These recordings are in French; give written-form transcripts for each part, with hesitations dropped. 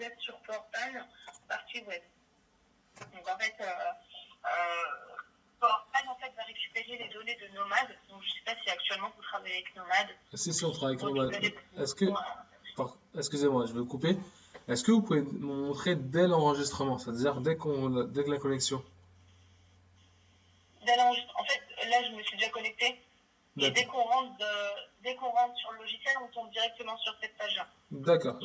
êtes sur PowerPan, partie web. Donc en fait, PowerPan en fait, va récupérer les données de Nomad. Donc je ne sais pas si actuellement vous travaillez avec Nomad. Si, on travaille avec Nomad. Est-ce que, excusez-moi, je vais vous couper. Est-ce que vous pouvez me montrer dès l'enregistrement, c'est-à-dire dès que la connexion? En fait, là, je me suis déjà connectée. Et dès qu'on rentre sur le logiciel, on tombe directement sur cette page-là. D'accord.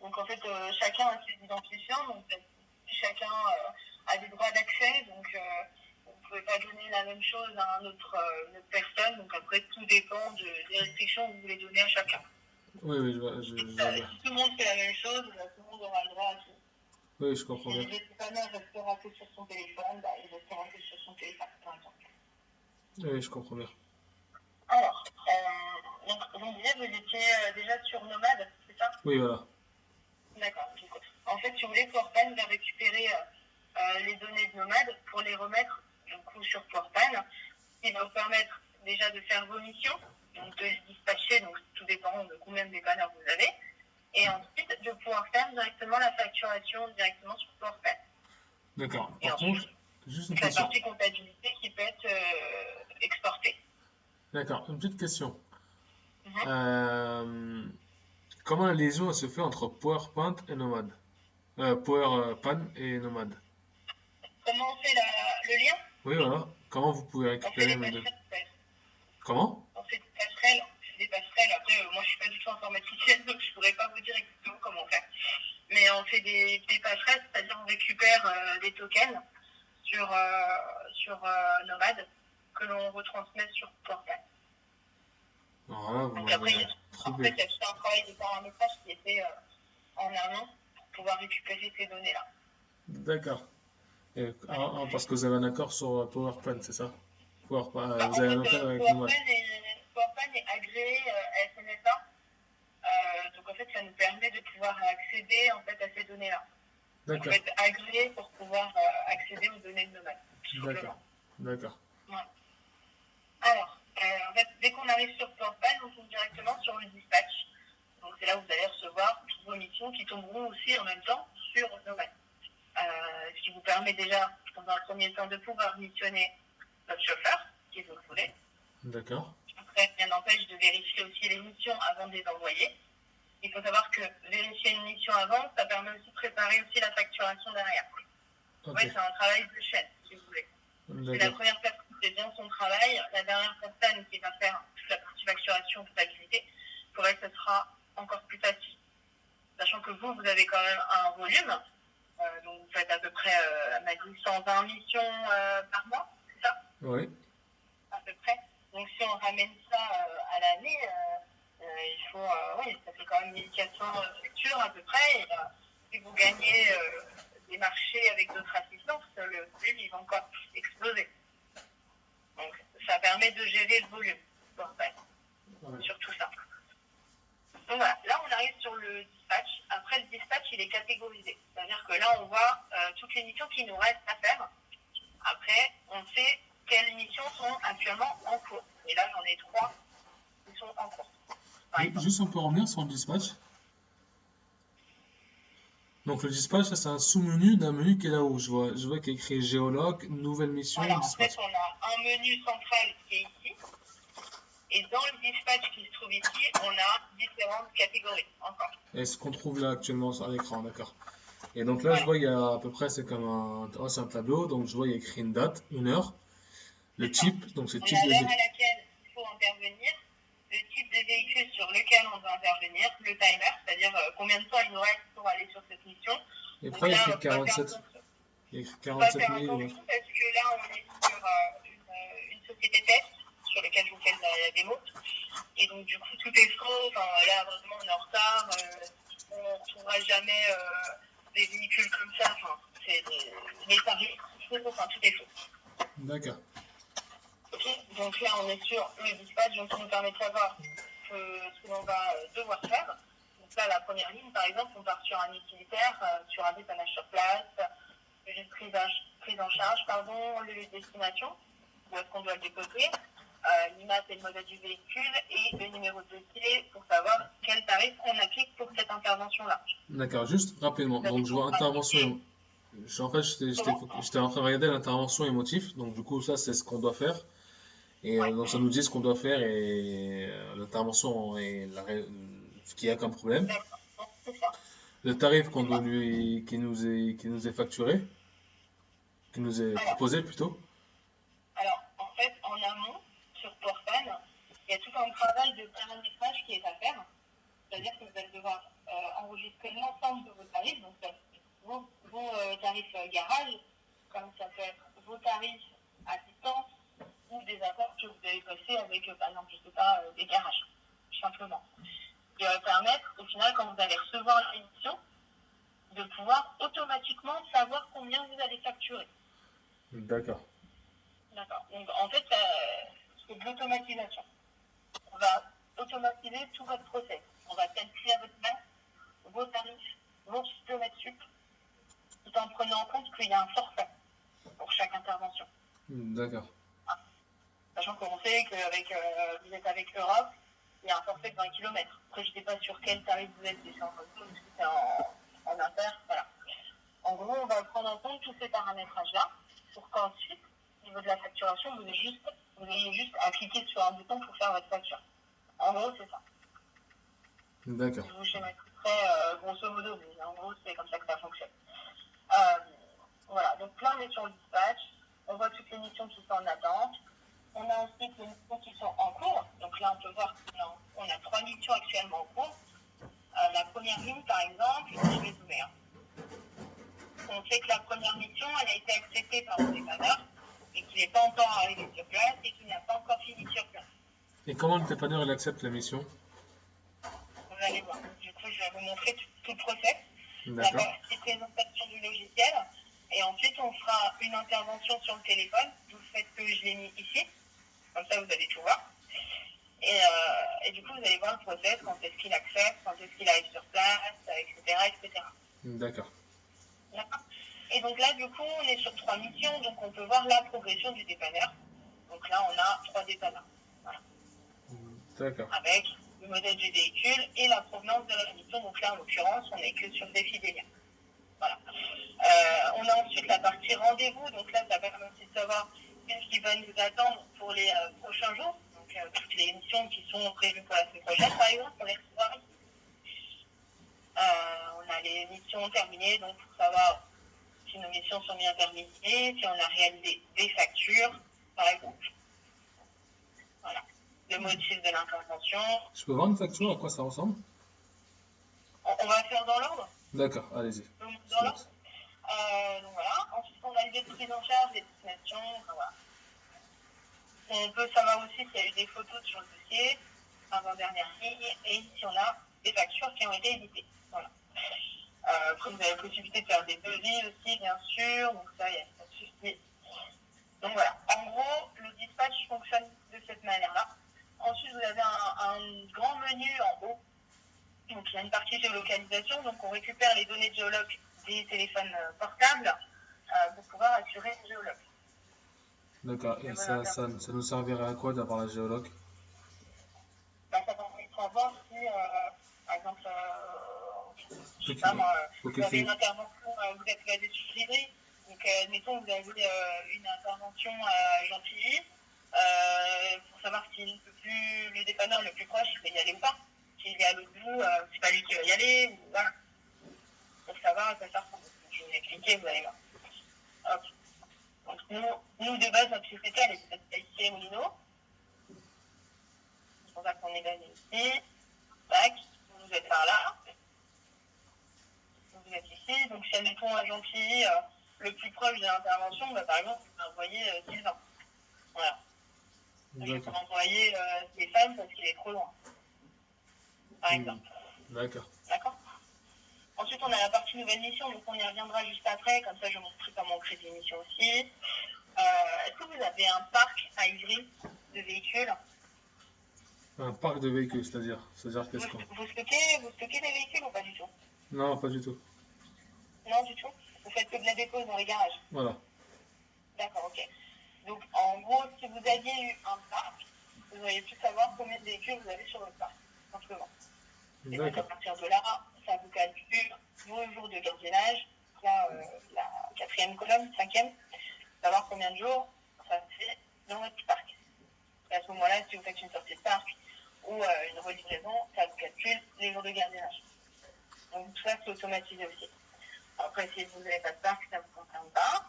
Donc en fait, chacun a ses identifiants, donc chacun a des droits d'accès, donc vous ne pouvez pas donner la même chose à une autre personne, donc après tout dépend des restrictions que vous voulez donner à chacun. Oui, je vois. Si tout le monde fait la même chose, tout le monde aura le droit à tout. Oui, je comprends bien. Si le dépanneur restera que sur son téléphone, il restera que sur son téléphone, par exemple. Oui, je comprends bien. Alors, donc vous me disiez, vous étiez déjà sur Nomad, c'est ça? Oui, voilà. D'accord. En fait, si vous voulez, PowerPan va récupérer les données de Nomad pour les remettre du coup sur PowerPan, qui va vous permettre déjà de faire vos missions, donc de les dispatcher, donc tout dépend de combien de dépanneurs vous avez, et ensuite de pouvoir faire directement la facturation directement sur PowerPan. D'accord. Par contre, juste une question. La partie comptabilité qui peut être exportée. D'accord. Une petite question. Comment la liaison se fait entre PowerPoint et Nomad? PowerPan et Nomad. Comment on fait le lien? Oui, voilà. Comment vous pouvez récupérer mes deux? Comment? On fait des passerelles. Après, moi, je suis pas du tout informaticienne, donc je pourrais pas vous dire exactement comment faire. Mais on fait des passerelles, c'est-à-dire on récupère des tokens sur Nomad que l'on retransmet sur PowerPan. Donc après, il y a tout un travail de paramétrage qui est fait en amont pour pouvoir récupérer ces données-là. D'accord. Parce que vous avez un accord sur PowerPan, c'est ça? PowerPan, vous avez un accord avec Nomad. PowerPan est agréé à SNSA. Donc en fait, ça nous permet de pouvoir accéder en fait, à ces données-là. Donc en fait, agréé pour pouvoir accéder aux données de Nomad. D'accord. Ouais. Alors, en fait, dès qu'on arrive sur PowerPan, on tombe directement sur le dispatch. Donc c'est là où vous allez recevoir toutes vos missions qui tomberont aussi en même temps sur Nomad. Ce qui vous permet déjà, dans un premier temps, de pouvoir missionner votre chauffeur, si vous le voulez. D'accord. Après, rien n'empêche de vérifier aussi les missions avant de les envoyer. Il faut savoir que vérifier une mission avant, ça permet aussi de préparer aussi la facturation derrière. Okay. Oui, c'est un travail de chaîne, si vous voulez. C'est la première personne qui fait bien son travail, la dernière personne qui va faire toute la partie facturation, comptabilité. Pour elle, ce sera encore plus facile. Sachant que vous avez quand même un volume. Donc vous faites à peu près 120 missions par mois, c'est ça? Oui. À peu près. Donc si on ramène ça à l'année, il faut, ça fait quand même 1400 factures à peu près. Et si vous gagnez des marchés avec d'autres assistances, le volume il va encore exploser. Donc ça permet de gérer le volume, en fait, sur tout ça. Donc voilà, là on arrive sur le dispatch. Après le dispatch il est catégorisé. C'est-à-dire que là on voit toutes les missions qui nous restent à faire. Après on sait quelles missions sont actuellement en cours. Et là j'en ai 3 qui sont en cours. Juste on peut revenir sur le dispatch. Donc le dispatch, c'est un sous-menu d'un menu qui est là-haut. Je vois qu'il y a écrit géologue, nouvelle mission, voilà, dispatch. En fait, on a un menu central qui est ici. Et dans le dispatch qui se trouve ici, on a différentes catégories encore. Et ce qu'on trouve là actuellement sur l'écran, d'accord. Et donc là, je vois, il y a à peu près, c'est comme c'est un tableau. Donc je vois, il y a écrit une date, une heure. Le type, donc c'est le type de l'heure à laquelle il faut intervenir, le type de véhicule sur lequel on doit intervenir, le timer, c'est-à-dire combien de temps il nous reste pour aller sur cette mission. Et après, il y a écrit 47. Il y a écrit 47 000. Parce que là, on est sur une société test sur laquelle je vous fais la démo. Et donc, du coup, tout est faux. Enfin, là, vraiment, on est en retard. On ne retrouvera jamais des véhicules comme ça. Enfin, c'est des tarifs. Enfin, tout est faux. D'accord. Donc là, on est sur le dispatch, donc ça nous permet de savoir ce que l'on va devoir faire. Donc là, la première ligne, par exemple, on part sur un utilitaire, sur un dépannage sur place, le prise en charge, le lieu de destination, où est-ce qu'on doit le déposer, l'IMAT et le modèle du véhicule et le numéro de dossier pour savoir quel tarif on applique pour cette intervention-là. D'accord, juste rapidement. Donc, je vois intervention. En fait, j'étais en train de regarder l'intervention émotive. Donc, du coup, ça, c'est ce qu'on doit faire. Et Ouais. donc, ça nous dit ce qu'on doit faire et l'intervention et ce qu'il y a comme problème. D'accord, c'est ça. Le tarif qui nous est facturé, qui nous est proposé plutôt. Alors, en fait, en amont, sur Portal, il y a tout un travail de paramétrage qui est à faire. C'est-à-dire que vous allez devoir enregistrer l'ensemble de vos tarifs, donc vos tarifs garage, comme ça peut être vos tarifs assistance ou des accords que vous avez passés avec, par exemple, je ne sais pas, des garages, tout simplement. Qui va permettre, au final, quand vous allez recevoir l'émission, de pouvoir automatiquement savoir combien vous allez facturer. D'accord. D'accord. Donc, en fait, c'est de l'automatisation. On va automatiser tout votre process. On va calculer à votre place vos tarifs, vos kilomètres sup, tout en prenant en compte qu'il y a un forfait pour chaque intervention. D'accord. Sachant qu'on sait que vous êtes avec Europe, il y a un forfait de 20 km. Après, je ne sais pas sur quel tarif vous êtes, si c'est en réseau ou si c'est en inter. Voilà. En gros, on va prendre en compte tous ces paramétrages-là pour qu'ensuite, au niveau de la facturation, vous ayez juste à cliquer sur un bouton pour faire votre facture. En gros, c'est ça. D'accord. Je vous schématiserai grosso modo, mais en gros, c'est comme ça que ça fonctionne. Voilà, donc là, on est sur le dispatch. On voit toutes les missions qui sont en attente. On a ensuite les missions qui sont en cours. Donc là, on peut voir qu'on a 3 missions actuellement en cours. La première ligne, par exemple, je vais zoomer. On sait que la première mission, elle a été acceptée par le dépanneur et qu'il n'est pas encore arrivé sur place et qu'il n'a pas encore fini sur place. Et comment le dépanneur il accepte la mission? Vous allez voir. Du coup, je vais vous montrer tout le process. La D'accord. partie présentation du logiciel. Et ensuite, on fera une intervention sur le téléphone. Vous faites que je l'ai mis ici. Comme ça, vous allez tout voir. Et du coup, vous allez voir le process, quand est-ce qu'il accepte, quand est-ce qu'il arrive sur place, etc. etc. D'accord. D'accord. Et donc là, du coup, on est sur 3 missions, donc on peut voir la progression du dépanneur. Donc là, on a 3 dépanneurs. Voilà. D'accord. Avec le modèle du véhicule et la provenance de la mission. Donc là, en l'occurrence, on n'est que sur le défi des liens. Voilà. On a ensuite la partie rendez-vous. Donc là, ça permet aussi de savoir qu'est-ce qui va nous attendre pour les prochains jours. Donc toutes les missions qui sont prévues pour la semaine prochaine, par exemple, on les reçoit. On a les missions terminées, donc pour savoir si nos missions sont bien terminées, si on a réalisé des factures, par exemple. Voilà. Le motif de l'intervention. Je peux voir une facture, à quoi ça ressemble? On va faire dans l'ordre. D'accord, allez-y. Dans l'ordre. Donc voilà. Ensuite, on a les prises en charge, les destinations. Enfin, voilà. On peut savoir aussi s'il y a eu des photos sur le dossier, avant-dernière ligne, et si on a des factures qui ont été éditées. Voilà. Après, vous avez la possibilité de faire des devis aussi, bien sûr. Donc ça, il n'y a pas de souci. Donc voilà. En gros, le dispatch fonctionne de cette manière-là. Ensuite, vous avez un grand menu en haut. Donc il y a une partie géolocalisation. Donc on récupère les données de géologue des téléphones portables pour pouvoir assurer le géologue. D'accord, et ça nous servirait à quoi d'avoir la géologue? Ça permet de savoir si, par exemple, je sais pas moi, vous avez une intervention, vous êtes basé sur Givry, donc admettons vous avez une intervention à Gentilly, pour savoir si le dépanneur le plus proche il peut y aller ou pas. S'il est à l'autre bout, c'est pas lui qui va y aller, ou voilà. Pour savoir à quoi ça ressemble. Je vais vous expliquer, vous allez voir. Hop. Donc nous de base, notre société, elle est ici à Moulineau. C'est pour ça qu'on est basé ici. Tac, vous êtes par là. Vous êtes ici. Donc si admettons à Gentilly, le plus proche de l'intervention, bah, par exemple, vous pouvez envoyer Sylvain. Voilà. Je vais pas envoyer Stéphane parce qu'il est trop loin. Par exemple. D'accord. D'accord. Ensuite, on a la partie nouvelle mission, donc on y reviendra juste après. Comme ça, je vous montrerai comment on crée des missions aussi. Est-ce que vous avez un parc à Ivry de véhicules? Un parc de véhicules, c'est-à-dire qu'est-ce qu'on... Vous stockez des véhicules ou pas du tout? Non, pas du tout. Non, du tout? Vous faites que de la dépose dans les garages? Voilà. D'accord, ok. Donc, en gros, si vous aviez eu un parc, vous auriez pu savoir combien de véhicules vous avez sur votre parc, simplement. Et donc, à D'accord. partir de là, ça vous calcule vos jours de gardiennage. Là, la quatrième colonne, cinquième, savoir combien de jours ça fait dans votre parc. Et à ce moment-là, si vous faites une sortie de parc ou une relivraison, ça vous calcule les jours de gardiennage. Donc tout ça, c'est automatisé aussi. Après, si vous n'avez pas de parc, ça ne vous concerne pas.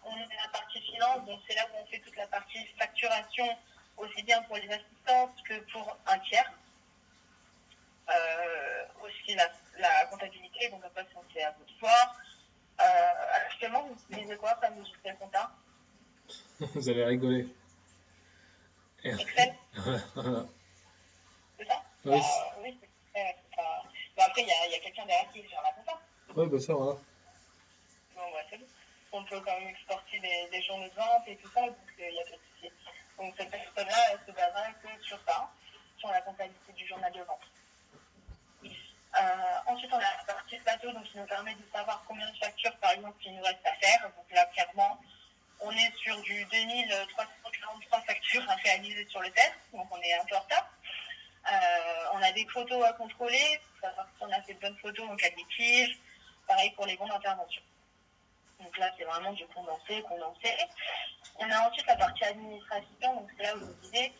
On est dans la partie finance, donc c'est là où on fait toute la partie facturation, aussi bien pour les assistantes que pour un tiers. Aussi la comptabilité, donc après c'est à vous de voir. Actuellement, vous utilisez quoi comme logiciel comptable? Vous allez rigoler. Excel, Voilà. c'est ça? Oui, Oui, c'est ça. Mais après, il y a quelqu'un derrière qui gère la compta. ouais, bah ça, voilà. Bon, c'est bon. On peut quand même exporter des journaux de vente et tout ça, donc il n'y a pas de souci. Donc cette personne-là, elle se basera que sur ça, sur la comptabilité du journal de vente. Ensuite, on a la partie plateau, donc qui nous permet de savoir combien de factures, par exemple, il nous reste à faire. Donc là, clairement, on est sur du 2343 factures à réaliser sur le test, donc on est un peu en retard. On a des photos à contrôler, pour savoir si on a fait de bonnes photos en cas de litige. Pareil pour les bons d'intervention. Donc là, c'est vraiment du condensé. On a ensuite la partie administration, donc c'est là où vous disiez.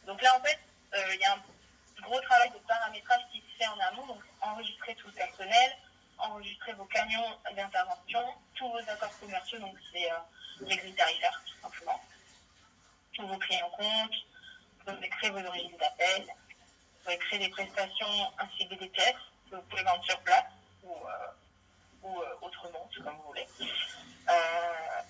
Donc là, en fait, il y a un gros travail de paramétrage qui se fait en amont, donc enregistrer tout le personnel, enregistrer vos camions d'intervention, tous vos accords commerciaux, donc c'est les grilles tarifaires, tout simplement, tous vos clients comptes, vous pouvez créer vos origines d'appel, vous pouvez créer des prestations ainsi que des pièces que vous pouvez vendre sur place ou autrement, c'est comme vous voulez.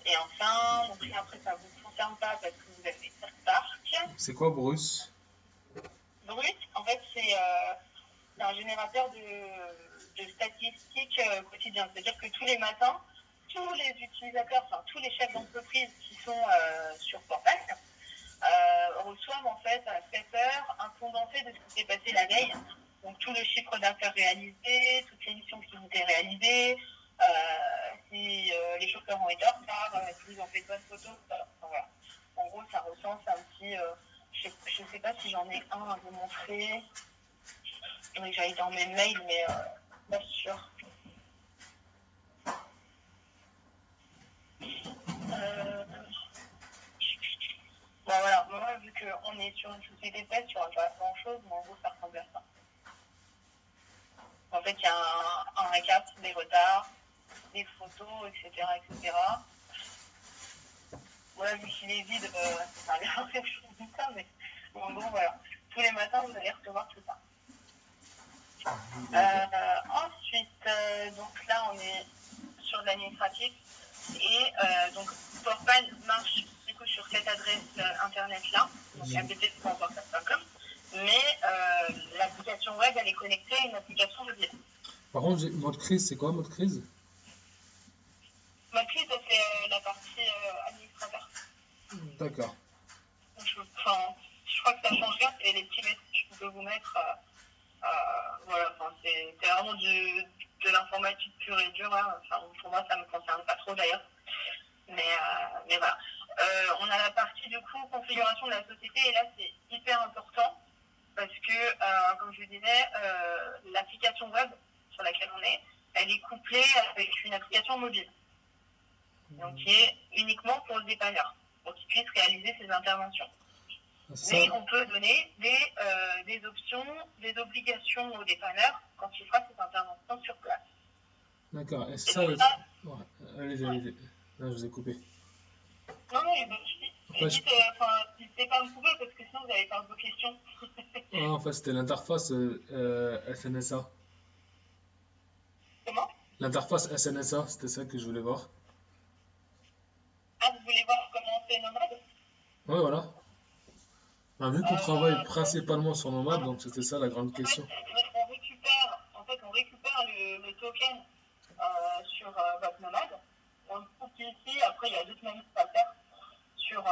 Et enfin, donc là, après, ça ne vous concerne pas parce que vous avez 4 parcs. C'est quoi Bruce? Brut, en fait, c'est un générateur de statistiques quotidiennes. C'est-à-dire que tous les matins, tous les utilisateurs, enfin tous les chefs d'entreprise qui sont sur Portal reçoivent en fait à 7 heures un condensé de ce qui s'est passé la veille. Donc tout le chiffre d'affaires réalisé, toutes les missions qui ont été réalisées, si les chauffeurs ont été en retard, s'ils ont fait de bonnes photos. Voilà. En gros, ça recense un petit... je ne sais pas si j'en ai un à vous montrer. Il faudrait que j'aille dans mes mails, mais pas sûr. Bon, voilà, moi, vu qu'on est sur une société de test, il n'y aura pas grand-chose, mais en gros, ça ressemble à ça. En fait, il y a un récap des retards, des photos, etc. etc. Voilà, vu qu'il est vide, ça a l'air quelque chose de ça, mais en gros, voilà. Tous les matins, vous allez recevoir tout ça. Ensuite, donc là, on est sur de l'administratif et donc Portal marche du coup sur cette adresse internet-là, donc app.portal.com, mais l'application web, elle est connectée à une application mobile. Par contre, mode crise, c'est quoi mode crise? Mode crise, c'est la partie administrateur. D'accord. Je crois que ça change rien, c'est les petits messages qu'on peut vous mettre. Voilà, c'est vraiment de l'informatique pure et dure. Hein. Enfin, pour moi, ça ne me concerne pas trop d'ailleurs. Mais voilà. On a la partie du coup configuration de la société et là, c'est hyper important parce que, comme je vous disais, l'application web sur laquelle on est, elle est couplée avec une application mobile. Donc, qui est uniquement pour le dépanneur, pour qu'il puisse réaliser ses interventions. Mais on peut donner des options, des obligations au dépanneur quand il fera ses interventions sur place. D'accord. Et ça, ouais. Allez-y. Là, je vous ai coupé. Non, n'hésitez pas à me couper parce que sinon vous allez perdre vos questions. En fait, c'était l'interface SNSA. Comment? L'interface SNSA, c'était ça que je voulais voir. Ah, vous voulez voir comment on fait Nomade? Ouais, voilà. Bah, vu qu'on travaille principalement sur Nomade, donc c'était ça la grande question. On récupère le token sur votre Nomade. On le trouve ici. Après, il y a d'autres manières à faire sur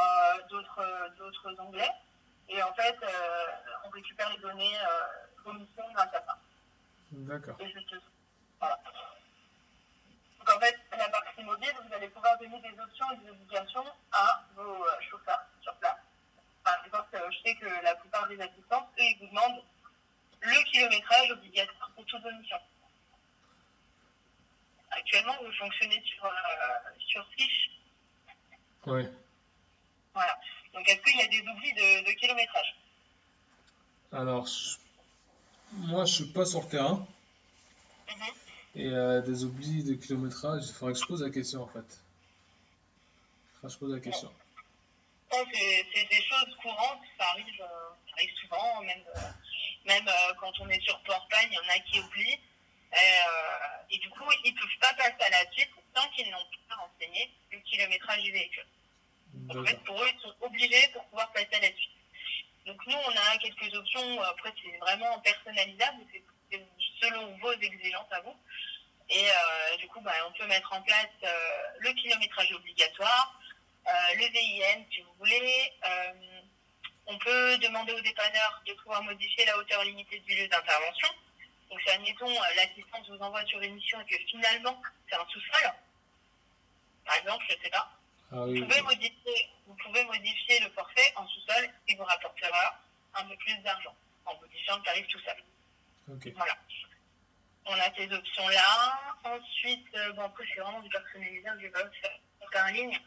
d'autres onglets. Et en fait, on récupère les données commission grâce à ça. D'accord. Et juste voilà. Donc en fait, la partie mobile, vous allez pouvoir pouvoir donner des options et des obligations à vos chauffeurs sur place. Par exemple, je sais que la plupart des assistances, eux, ils vous demandent le kilométrage obligatoire pour toutes vos missions. Actuellement, vous fonctionnez sur fiche. Ouais. Voilà. Donc, est-ce qu'il y a des oublis de kilométrage? Alors, moi, je suis pas sur le terrain. Mhm. Et des oublis de kilométrage, il faudrait que je pose la question en fait. Il faudrait que je pose la question. Ça, c'est des choses courantes, ça arrive souvent, même quand on est sur Port-Pagne, il y en a qui oublient. Et du coup, ils ne peuvent pas passer à la suite tant qu'ils n'ont pas renseigné le kilométrage du véhicule. Donc, en fait, pour eux, ils sont obligés pour pouvoir passer à la suite. Donc nous, on a quelques options. Après, c'est vraiment personnalisable. C'est selon vos exigences à vous. Et du coup, on peut mettre en place le kilométrage obligatoire, le VIN, si vous voulez. On peut demander au dépanneur de pouvoir modifier la hauteur limitée du lieu d'intervention. Donc, si admettons, l'assistante vous envoie sur une mission et que finalement, c'est un sous-sol, par exemple, je ne sais pas. Ah, oui, vous pouvez modifier le forfait en sous-sol et vous rapportera un peu plus d'argent en modifiant le tarif tout seul. Okay. Voilà. On a ces options-là. Ensuite, après, c'est vraiment du personnalisable, je vais pas faire en ligne.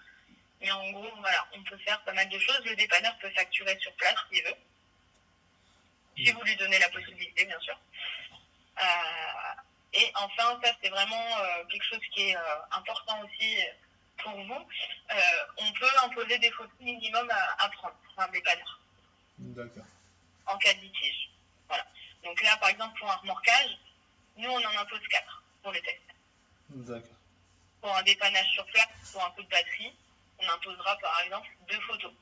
Mais en gros, voilà, on peut faire pas mal de choses. Le dépanneur peut facturer sur place s'il veut. Si vous lui donnez la possibilité, bien sûr. Et enfin, ça, c'est vraiment quelque chose qui est important aussi pour vous. On peut imposer des photos minimum à prendre pour un dépanneur. D'accord. En cas de litige. Voilà. Donc là, par exemple, pour un remorquage, nous, on en impose 4 pour le test. D'accord. Pour un dépannage sur place, pour un coup de batterie, on imposera par exemple 2 photos.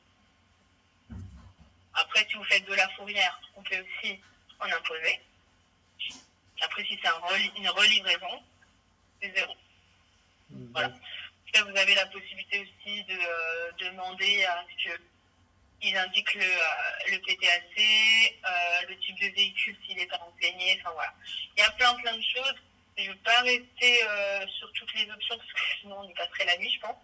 Après, si vous faites de la fourrière, on peut aussi en imposer. Après, si c'est une relivraison, c'est 0. Voilà. Là, vous avez la possibilité aussi de demander à ce qu'ils indiquent le PTAC, le type de véhicule s'il est pas renseigné. Enfin voilà. Il y a plein de choses. Je ne vais pas rester sur toutes les options parce que sinon on y passerait la nuit, je pense.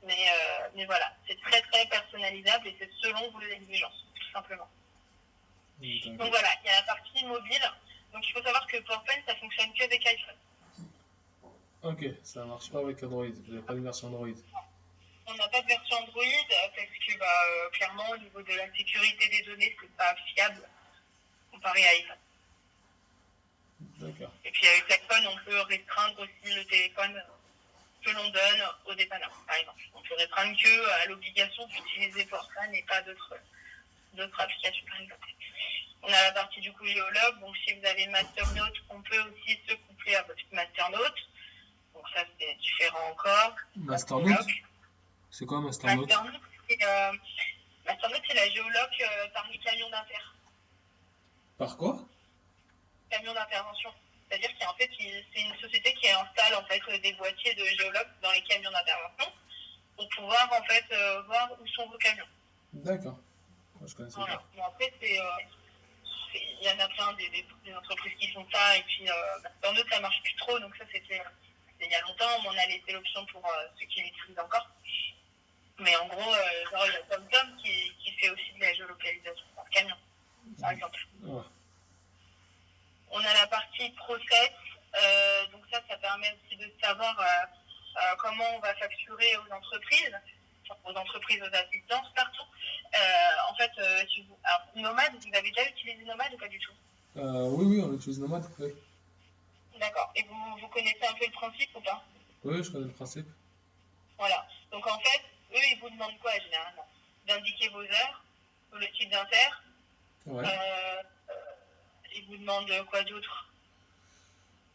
Mais voilà, c'est très très personnalisable et c'est selon vos exigences, tout simplement. Donc voilà, il y a la partie mobile. Donc il faut savoir que PowerPoint, ça fonctionne que avec iPhone. Ok, ça marche pas avec Android. Vous n'avez pas de version Android. On n'a pas de version Android parce que clairement, au niveau de la sécurité des données, c'est pas fiable comparé à iPhone. D'accord. Et puis avec l'iPhone, on peut restreindre aussi le téléphone que l'on donne au dépanneur, par exemple. On peut restreindre que à l'obligation d'utiliser PowerPoint et pas d'autres applications, par exemple. On a la partie du coup géologue. Donc si vous avez Masternote, on peut aussi se coupler à votre Masternote. Donc ça, c'est différent encore. Masternote? C'est quoi Masternote? Masternote, c'est la géologue parmi les camions d'inter. Par quoi? Camions d'intervention. C'est-à-dire qu'en fait, c'est une société qui installe en fait des boîtiers de géologue dans les camions d'intervention pour pouvoir en fait voir où sont vos camions. D'accord. Je connaissais pas. Bon, après, il y en a plein des entreprises qui font ça et puis Masternote, ça marche plus trop. Donc ça, c'était il y a longtemps, mais on a laissé l'option pour ceux qui l'utilisent encore. Mais en gros, genre, il y a TomTom qui fait aussi de la géolocalisation par camion, par exemple. Ouais. On a la partie process. Donc ça permet aussi de savoir comment on va facturer aux entreprises, aux assistances, partout. En fait, alors, Nomad, vous avez déjà utilisé Nomad ou pas du tout? Oui, on utilise Nomad, oui. D'accord. Et vous connaissez un peu le principe ou pas? Oui, je connais le principe. Voilà. Donc en fait, eux, ils vous demandent quoi généralement? D'indiquer vos heures, le type d'inter. Ouais. Ils vous demandent quoi d'autre?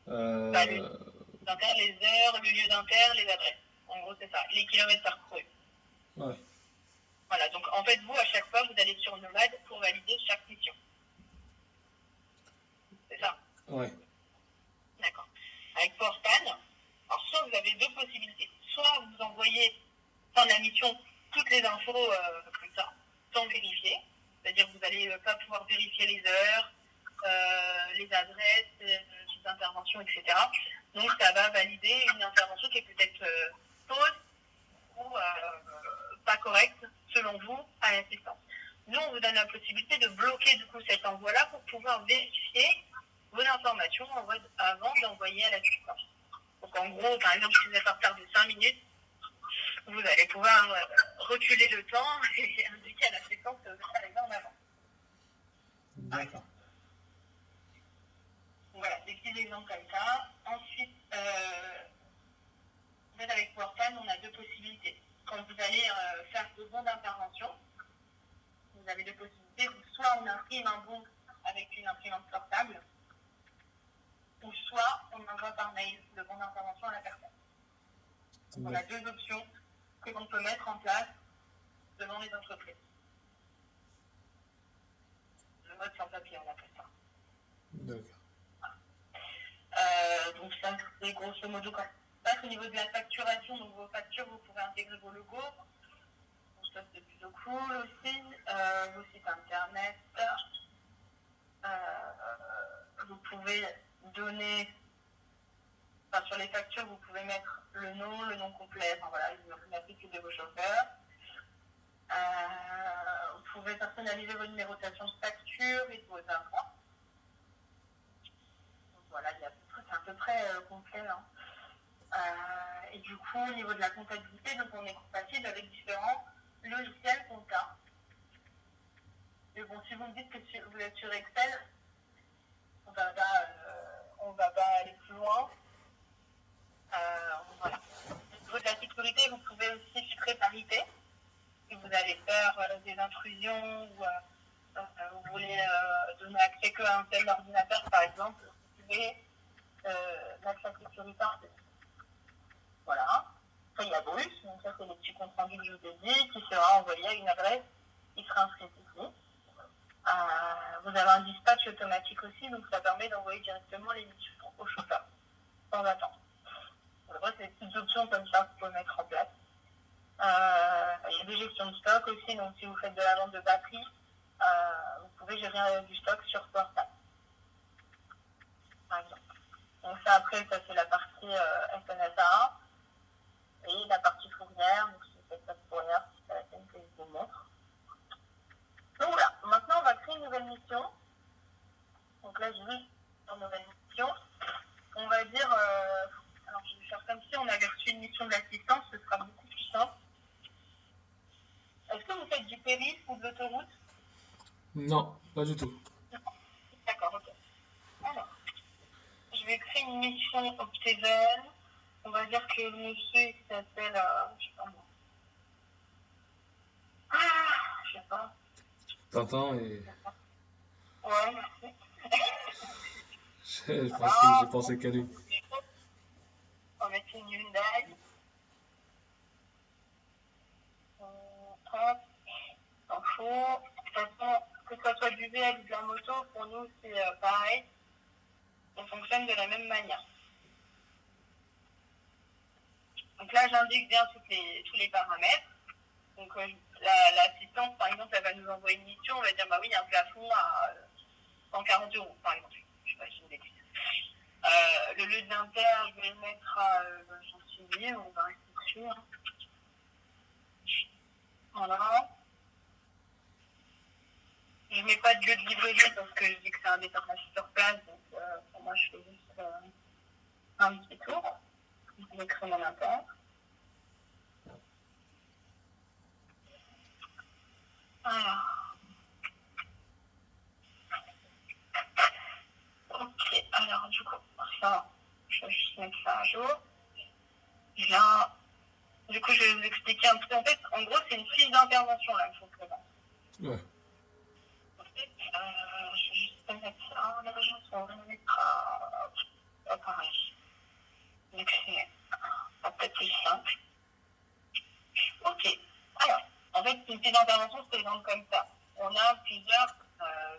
Euh... Les heures, le lieu d'inter, les adresses. En gros, c'est ça. Les kilomètres parcourus. Ouais. Voilà. Donc en fait, vous, à chaque fois, vous allez sur Nomad pour valider chaque mission. C'est ça? Ouais. D'accord. Avec PowerPan, alors soit vous avez 2 possibilités. Soit vous envoyez dans la mission toutes les infos comme ça, sans vérifier. C'est-à-dire que vous n'allez pas pouvoir vérifier les heures, les adresses, les interventions, etc. Donc ça va valider une intervention qui est peut-être fausse, ou pas correctes, selon vous, à l'assistance. Nous, on vous donne la possibilité de bloquer du coup cet envoi-là pour pouvoir vérifier vos informations avant d'envoyer à l'assistance. Donc en gros, par exemple, si vous êtes en retard de 5 minutes, vous allez pouvoir reculer le temps et indiquer à l'assistance que vous êtes arrivé en avant. D'accord. Voilà, des petits exemples comme ça. Ensuite, en fait, avec PowerPoint, on a deux possibilités. Quand vous allez faire vos bons d'intervention, vous avez deux possibilités. Soit on imprime un bon avec une imprimante portable, ou soit on envoie par mail le bon d'intervention à la personne. Donc, on a deux options que l'on peut mettre en place devant les entreprises. Le mode sans papier, on appelle ça. D'accord. Donc ça, c'est grosso modo comme ça. Au niveau de la facturation, donc vos factures, vous pouvez intégrer vos logos. Donc ça, c'est plutôt cool aussi. Vos sites internet. Vous pouvez donner, enfin, sur les factures, vous pouvez mettre le nom complet, enfin voilà, l'immatricule de vos chauffeurs. Vous pouvez personnaliser vos numérotations de facture et de vos invoirs. Donc voilà, c'est à peu près complet. Hein. Et du coup, au niveau de la comptabilité, donc on est compatible avec différents logiciels comptables. Mais bon, si vous me dites que vous êtes sur Excel, on va pas aller plus loin. Voilà. Au niveau de la sécurité, vous pouvez aussi filtrer par IP. Si vous allez faire des intrusions ou vous voulez donner accès qu'à un tel ordinateur, par exemple, vous pouvez mettre la sécurité en place. Voilà. Après, il y a Bruce, donc ça, c'est les petits comptes rendus que je vous ai dit, qui sera envoyé à une adresse qui sera inscrite ici. Vous avez un dispatch automatique aussi, donc ça permet d'envoyer directement les missions au chauffeur, sans attendre. Après, c'est des petites options comme ça que vous pouvez mettre en place. Il y a des gestions de stock aussi, donc si vous faites de la vente de batterie, vous pouvez gérer du stock sur PowerPoint, par exemple. Donc ça, après, ça c'est la partie SNSA et la partie fournière, donc si vous faites pas de fournière, c'est la peine que je vous montre. Donc voilà, maintenant on va créer une nouvelle mission. Donc là, je vais en nouvelle mission. On va dire, alors je vais faire comme si on avait reçu une mission d'assistance, ce sera beaucoup plus simple. Est-ce que vous faites du périph' ou de l'autoroute? Non, pas du tout. D'accord, ok. Alors, je vais créer une mission Opteven. On va dire que le monsieur il s'appelle, je sais pas moi. Je sais pas. Tintin et. Ouais, merci. Je pensais qu'à lui. On va mettre une Hyundai. Hop, info. De toute façon, que ce soit du VL ou de la moto, pour nous c'est pareil. On fonctionne de la même manière. Donc là, j'indique bien tous les paramètres. Donc l'assistance, par exemple, elle va nous envoyer une mission, on va dire, bah oui, il y a un plafond à 140 €, par exemple. Je sais pas si je une bêtise. Le lieu d'inter, je vais le mettre à Chantilly, on va rester dessus. Hein. Voilà. Je ne mets pas de lieu de livraison parce que je dis que c'est un département sur place, donc pour moi, je fais juste un petit tour. Je vais créer mon inter. Alors. Ok, alors du coup, ça, je vais juste mettre ça à jour. Là, du coup, je vais vous expliquer un peu. En fait, en gros, c'est une fiche d'intervention là, il faut que je fasse. Ouais. Je vais juste mettre ça en agence, on va mettre à pareil. Donc c'est peut-être plus simple. Ok, alors, en fait, une fiche d'intervention se présente comme ça. On a plusieurs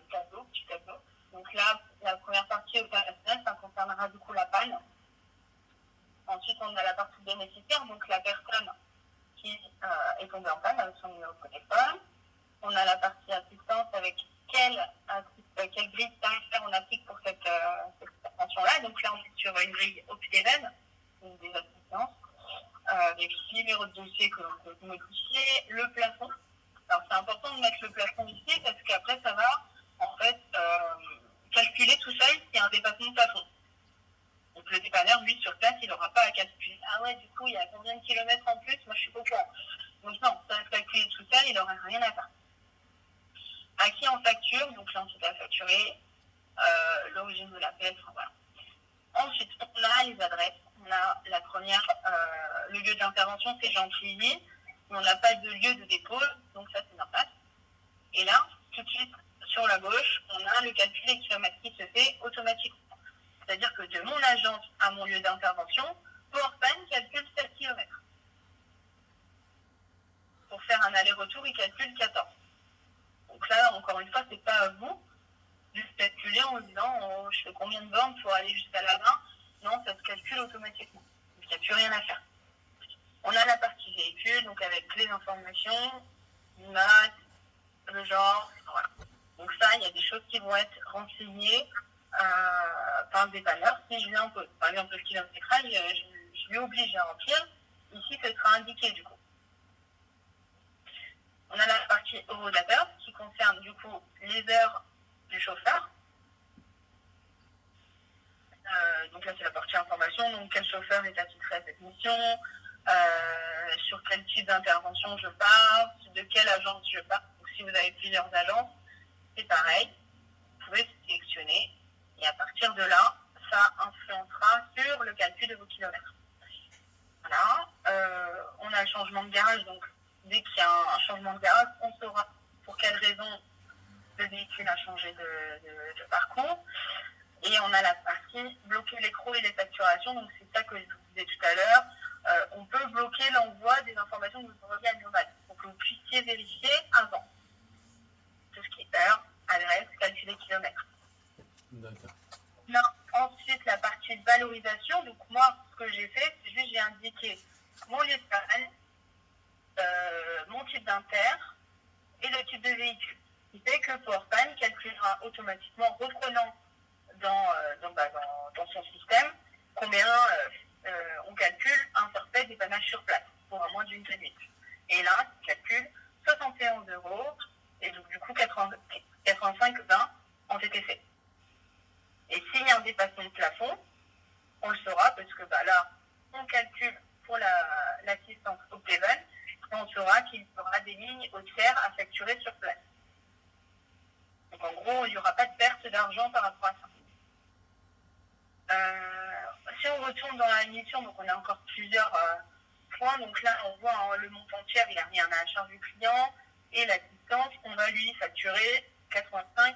tableaux, petits tableaux. Donc là, la première partie opérationnelle, ça concernera du coup la panne. Ensuite, on a la partie bénéficiaire, donc la personne qui est tombée en panne avec son numéro de téléphone. On a la partie assistance avec quelle grille tarifaire on applique pour cette intervention-là. Donc là, on est sur une grille Opteven, donc des assistances. avec le numéro de dossier que l'on peut modifier, le plafond. Alors c'est important de mettre le plafond ici parce qu'après ça va en fait calculer tout seul s'il y a un dépassement de plafond. Donc le dépanneur, lui, sur place, il n'aura pas à calculer. Ah ouais, du coup, il y a combien de kilomètres en plus? Moi, je suis pas au courant. Donc non, ça va se calculer tout seul, il n'aura rien à faire. À qui on facture? Donc l'entité à facturer, l'origine de l'appel, enfin voilà. Ensuite, on a les adresses. On a la première, le lieu d'intervention, c'est Gentilly. On n'a pas de lieu de dépôt, donc ça, c'est normal. Et là, tout de suite, sur la gauche, on a le calcul des kilomètres qui se fait automatiquement. C'est-à-dire que de mon agence à mon lieu d'intervention, PowerPan calcule 7 km. Pour faire un aller-retour, il calcule 14. Donc là, encore une fois, c'est pas à vous de calculer en disant oh, je fais combien de bornes pour aller jusqu'à là-bas. Non, ça se calcule automatiquement. Il n'y a plus rien à faire. On a la partie véhicule, donc avec les informations, l'image, le genre, voilà. Donc ça, il y a des choses qui vont être renseignées par le dépanneur si je viens un peu. Par exemple, le kilométrage, je lui oblige à remplir. Ici, ce sera indiqué du coup. On a la partie horodateur qui concerne du coup les heures du chauffeur. Donc là, c'est la partie information. Donc, quel chauffeur est attitré à cette mission, sur quel type d'intervention je pars, de quelle agence je pars. Donc, si vous avez plusieurs agences, c'est pareil. Vous pouvez sélectionner et à partir de là, ça influencera sur le calcul de vos kilomètres. Voilà. On a le changement de garage. Donc, dès qu'il y a un changement de garage, on saura pour quelle raison le véhicule a changé de parcours. Et on a la partie bloquer l'écrou et les facturations. Donc, c'est ça que je vous disais tout à l'heure. On peut bloquer l'envoi des informations que vous envoyez à Nomad pour que vous puissiez vérifier avant. Tout ce qui est heure, adresse, calculer kilomètres. D'accord. Là, ensuite, la partie de valorisation. Donc, moi, ce que j'ai fait, c'est juste j'ai indiqué mon lieu de panne, mon type d'inter et le type de véhicule. Ce qui fait que PowerPan calculera automatiquement, reprenant dans son système, combien on calcule un forfait dépannage sur place pour un moins d'une minute. Et là, il calcule 71 € et donc du coup 85,20 en TTC. Et s'il y a un dépassement de plafond, on le saura parce que là, on calcule pour l'assistance Optevan et on saura qu'il y aura des lignes haussières à facturer sur place. Donc en gros, il n'y aura pas de perte d'argent par rapport à ça. Si on retourne dans la mission, donc on a encore plusieurs points. Donc là, on voit le montant tiers, il a rien à la charge du client. Et la distance, on va lui facturer 85,20.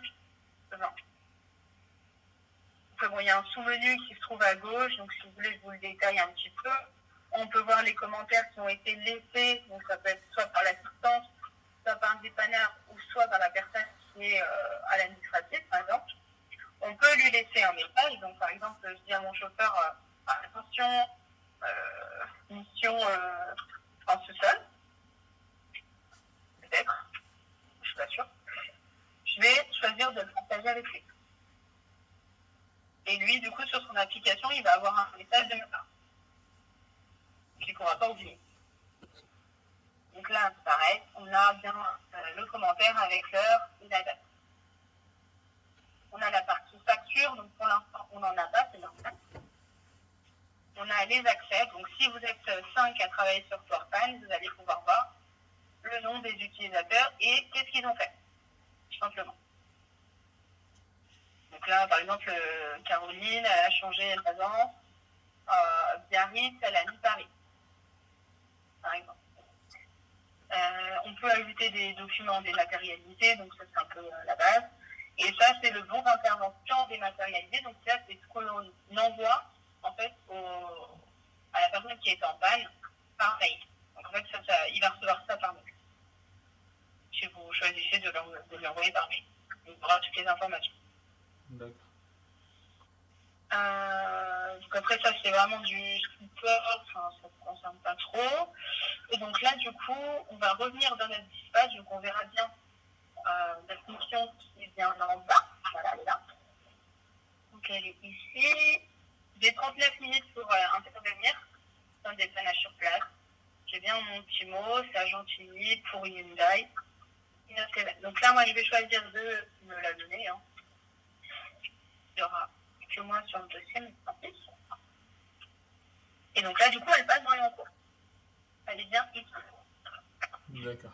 Bon, il y a un sous-menu qui se trouve à gauche. Donc si vous voulez, je vous le détaille un petit peu. On peut voir les commentaires qui ont été laissés. Donc ça peut être soit par l'assistance, soit par un dépanneur, ou soit par la personne qui est à l'administratif, par exemple. On peut lui laisser un message. Donc, par exemple, je dis à mon chauffeur, attention, mission en sous-sol. Peut-être. Je suis pas sûre. Je vais choisir de le partager avec lui. Et lui, du coup, sur son application, il va avoir un message de ma part. Qu'il ne pourra pas oublier. Donc là, pareil, on a bien le commentaire avec l'heure et la date. On a la partie facture, donc pour l'instant, on n'en a pas, c'est normal. On a les accès, donc si vous êtes 5 à travailler sur PowerPan, vous allez pouvoir voir le nom des utilisateurs et qu'est-ce qu'ils ont fait, tout simplement. Donc là, par exemple, Caroline, elle a changé d'agence, Biarritz, elle a mis Paris, par exemple. On peut ajouter des documents dématérialisés, donc ça c'est un peu la base. Et ça, c'est le bon d'intervention dématérialisé. Donc ça, c'est ce que l'on envoie en fait à la personne qui est en panne par mail. Donc en fait, il va recevoir ça par mail. Si vous choisissez de l'envoyer par mail, il aura toutes les informations. D'accord. Donc après ça, c'est vraiment du support, enfin ça ne concerne pas trop. Et donc là, du coup, on va revenir dans notre dispatch, donc on verra bien notre mission qui vient en bas. Voilà, elle est là. Donc elle est ici. J'ai 39 minutes pour intervenir. fin de dépannage sur place. J'ai bien mon petit mot, c'est à Gentilly pour Hyundai. Donc là, moi, je vais choisir de me la donner. Hein. Il y aura que moi sur le dossier, mais pas plus. Et donc là, du coup, elle passe dans les encours. Elle est bien ici. D'accord.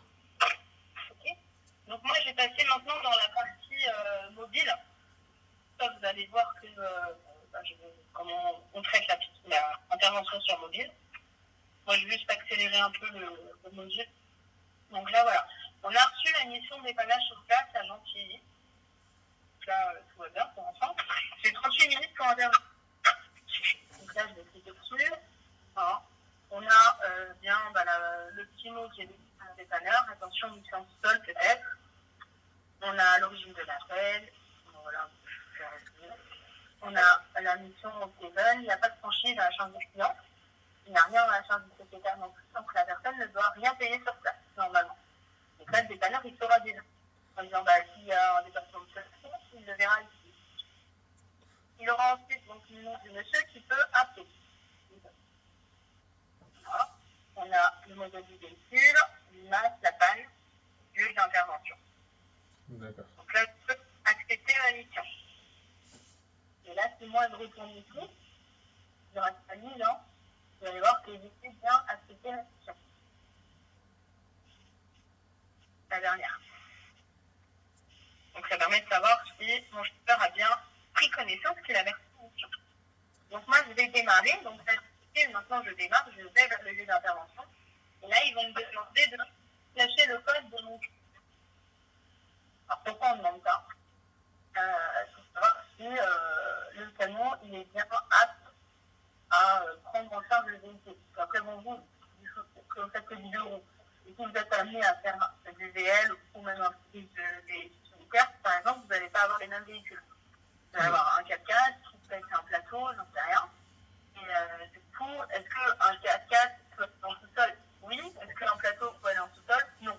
Okay. Donc moi, je vais passer maintenant dans la partie mobile. Ça, vous allez voir que comment on traite l'intervention sur mobile. Moi, je vais juste accélérer un peu le module. Donc là, voilà. On a reçu la mission de dépannage sur place à Gentilly. Donc là, tout va bien pour l'instant. J'ai 38 minutes pour intervenir. Donc là, je vais cliquer dessus. Voilà. On a bien le petit mot qui est le dépanneur. Attention, mission sol peut-être. On a l'origine de l'appel. Voilà. On a la mission au Steven. Il n'y a pas de franchise à la charge du client. Il n'y a rien à la charge du sociétaire non plus. Donc la personne ne doit rien payer sur place, normalement. Donc là, le dépanneur, il saura déjà. En disant, s'il y a un dépassement de place, il le verra ici. Il aura ensuite donc le nom du monsieur qui peut appeler. Voilà. On a le modèle du véhicule, l'image, la panne, lieu d'intervention. D'accord. Donc là, je peux accepter la mission. Et là, si moi je retourne ici, je reste pas mis, là, vous allez voir que j'ai bien accepté la mission. La dernière. Donc ça permet de savoir si mon chauffeur a bien pris connaissance qu'il avait reçu une mission. Donc moi, je vais démarrer. Donc maintenant, je démarre, je vais vers le lieu d'intervention. Et là, ils vont me demander de lâcher le code de mon client. Alors pourquoi on demande ça? Pour savoir si le camion il est bien apte à prendre en charge le véhicule. Après, bon, vous faites que du deux roues. Et si vous êtes amené à faire du VL ou même un petit des utilitaires, par exemple, vous n'allez pas avoir les mêmes véhicules. Vous allez avoir un 4x4, qui peut être un plateau, j'en sais rien. Et du coup, est-ce qu'un 4x4 peut être en sous-sol? Oui. Est-ce qu'un plateau peut aller en sous-sol? Non.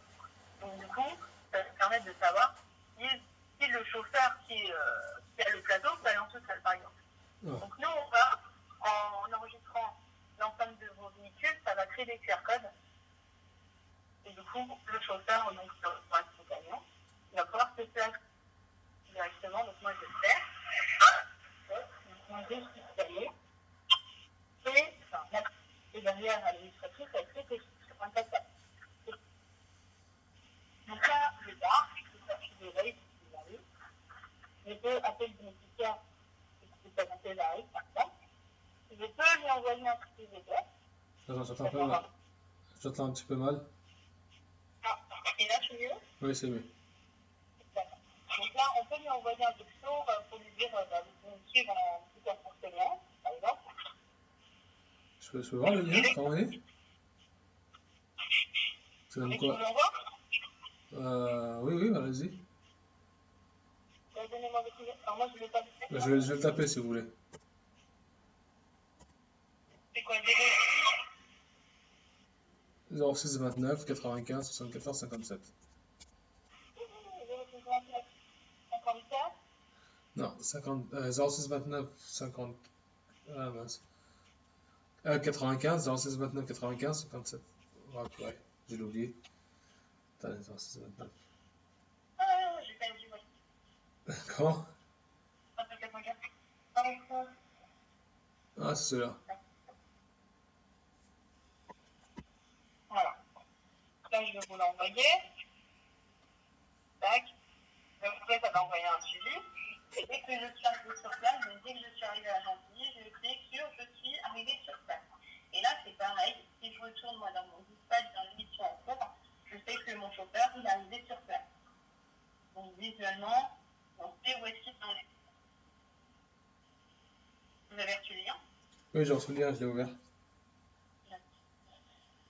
Donc du coup, ça va permettre de savoir si le chauffeur qui a le plateau peut aller en sous-sol, par exemple. Oh. Donc nous, on va, en enregistrant l'ensemble de vos véhicules, ça va créer des QR codes. Et du coup, le chauffeur, donc sur le camion, il va pouvoir se faire directement. Donc moi, je vais le faire. Donc je vais installer. Et derrière, à l'administratif, elle fait que sur un 4x4. Donc là, je pars, je cherche des veilles, je peux appeler le bénéficiaire qui peut présenter la règle, par exemple. Je peux lui envoyer un petit PDF. Attends, j'entends un petit peu mal. Ah, et là, c'est mieux? Oui, c'est mieux. D'accord. Donc là, on peut lui envoyer un texto pour lui dire vous pouvez me suivre en petit appartement, par exemple. Je peux voir le lien, comment on est? Ça donne Et tu me quoi? l'envoies? Oui, allez-y. Donnez-moi votre email. Alors moi, je ne l'ai pas vu. Je vais le taper si vous voulez. C'est quoi, 06 29 95 74 57. 059 54? Non, 06 29 50. Ah mince. 95 06 29 95 57. Ouais, je l'ai oublié. Attendez, 06 29. J'ai pas dit, ouais. Comment? 54. Ah, c'est celui-là. Voilà. Là, je vais vous l'envoyer. Tac. Donc, après, ça va envoyer un suivi. Et dès que je suis arrivée sur place, donc dès que je suis arrivée à Gentilly, je clique sur je suis arrivée sur place. Et là, c'est pareil. Si je retourne, moi, dans mon dispatch dans l'émission en cours, je sais que mon chauffeur, il est arrivé sur place. Donc, visuellement, on sait où est-ce qu'il en est. Vous avez reçu le lien? Oui, j'ai reçu le lien, je l'ai ouvert.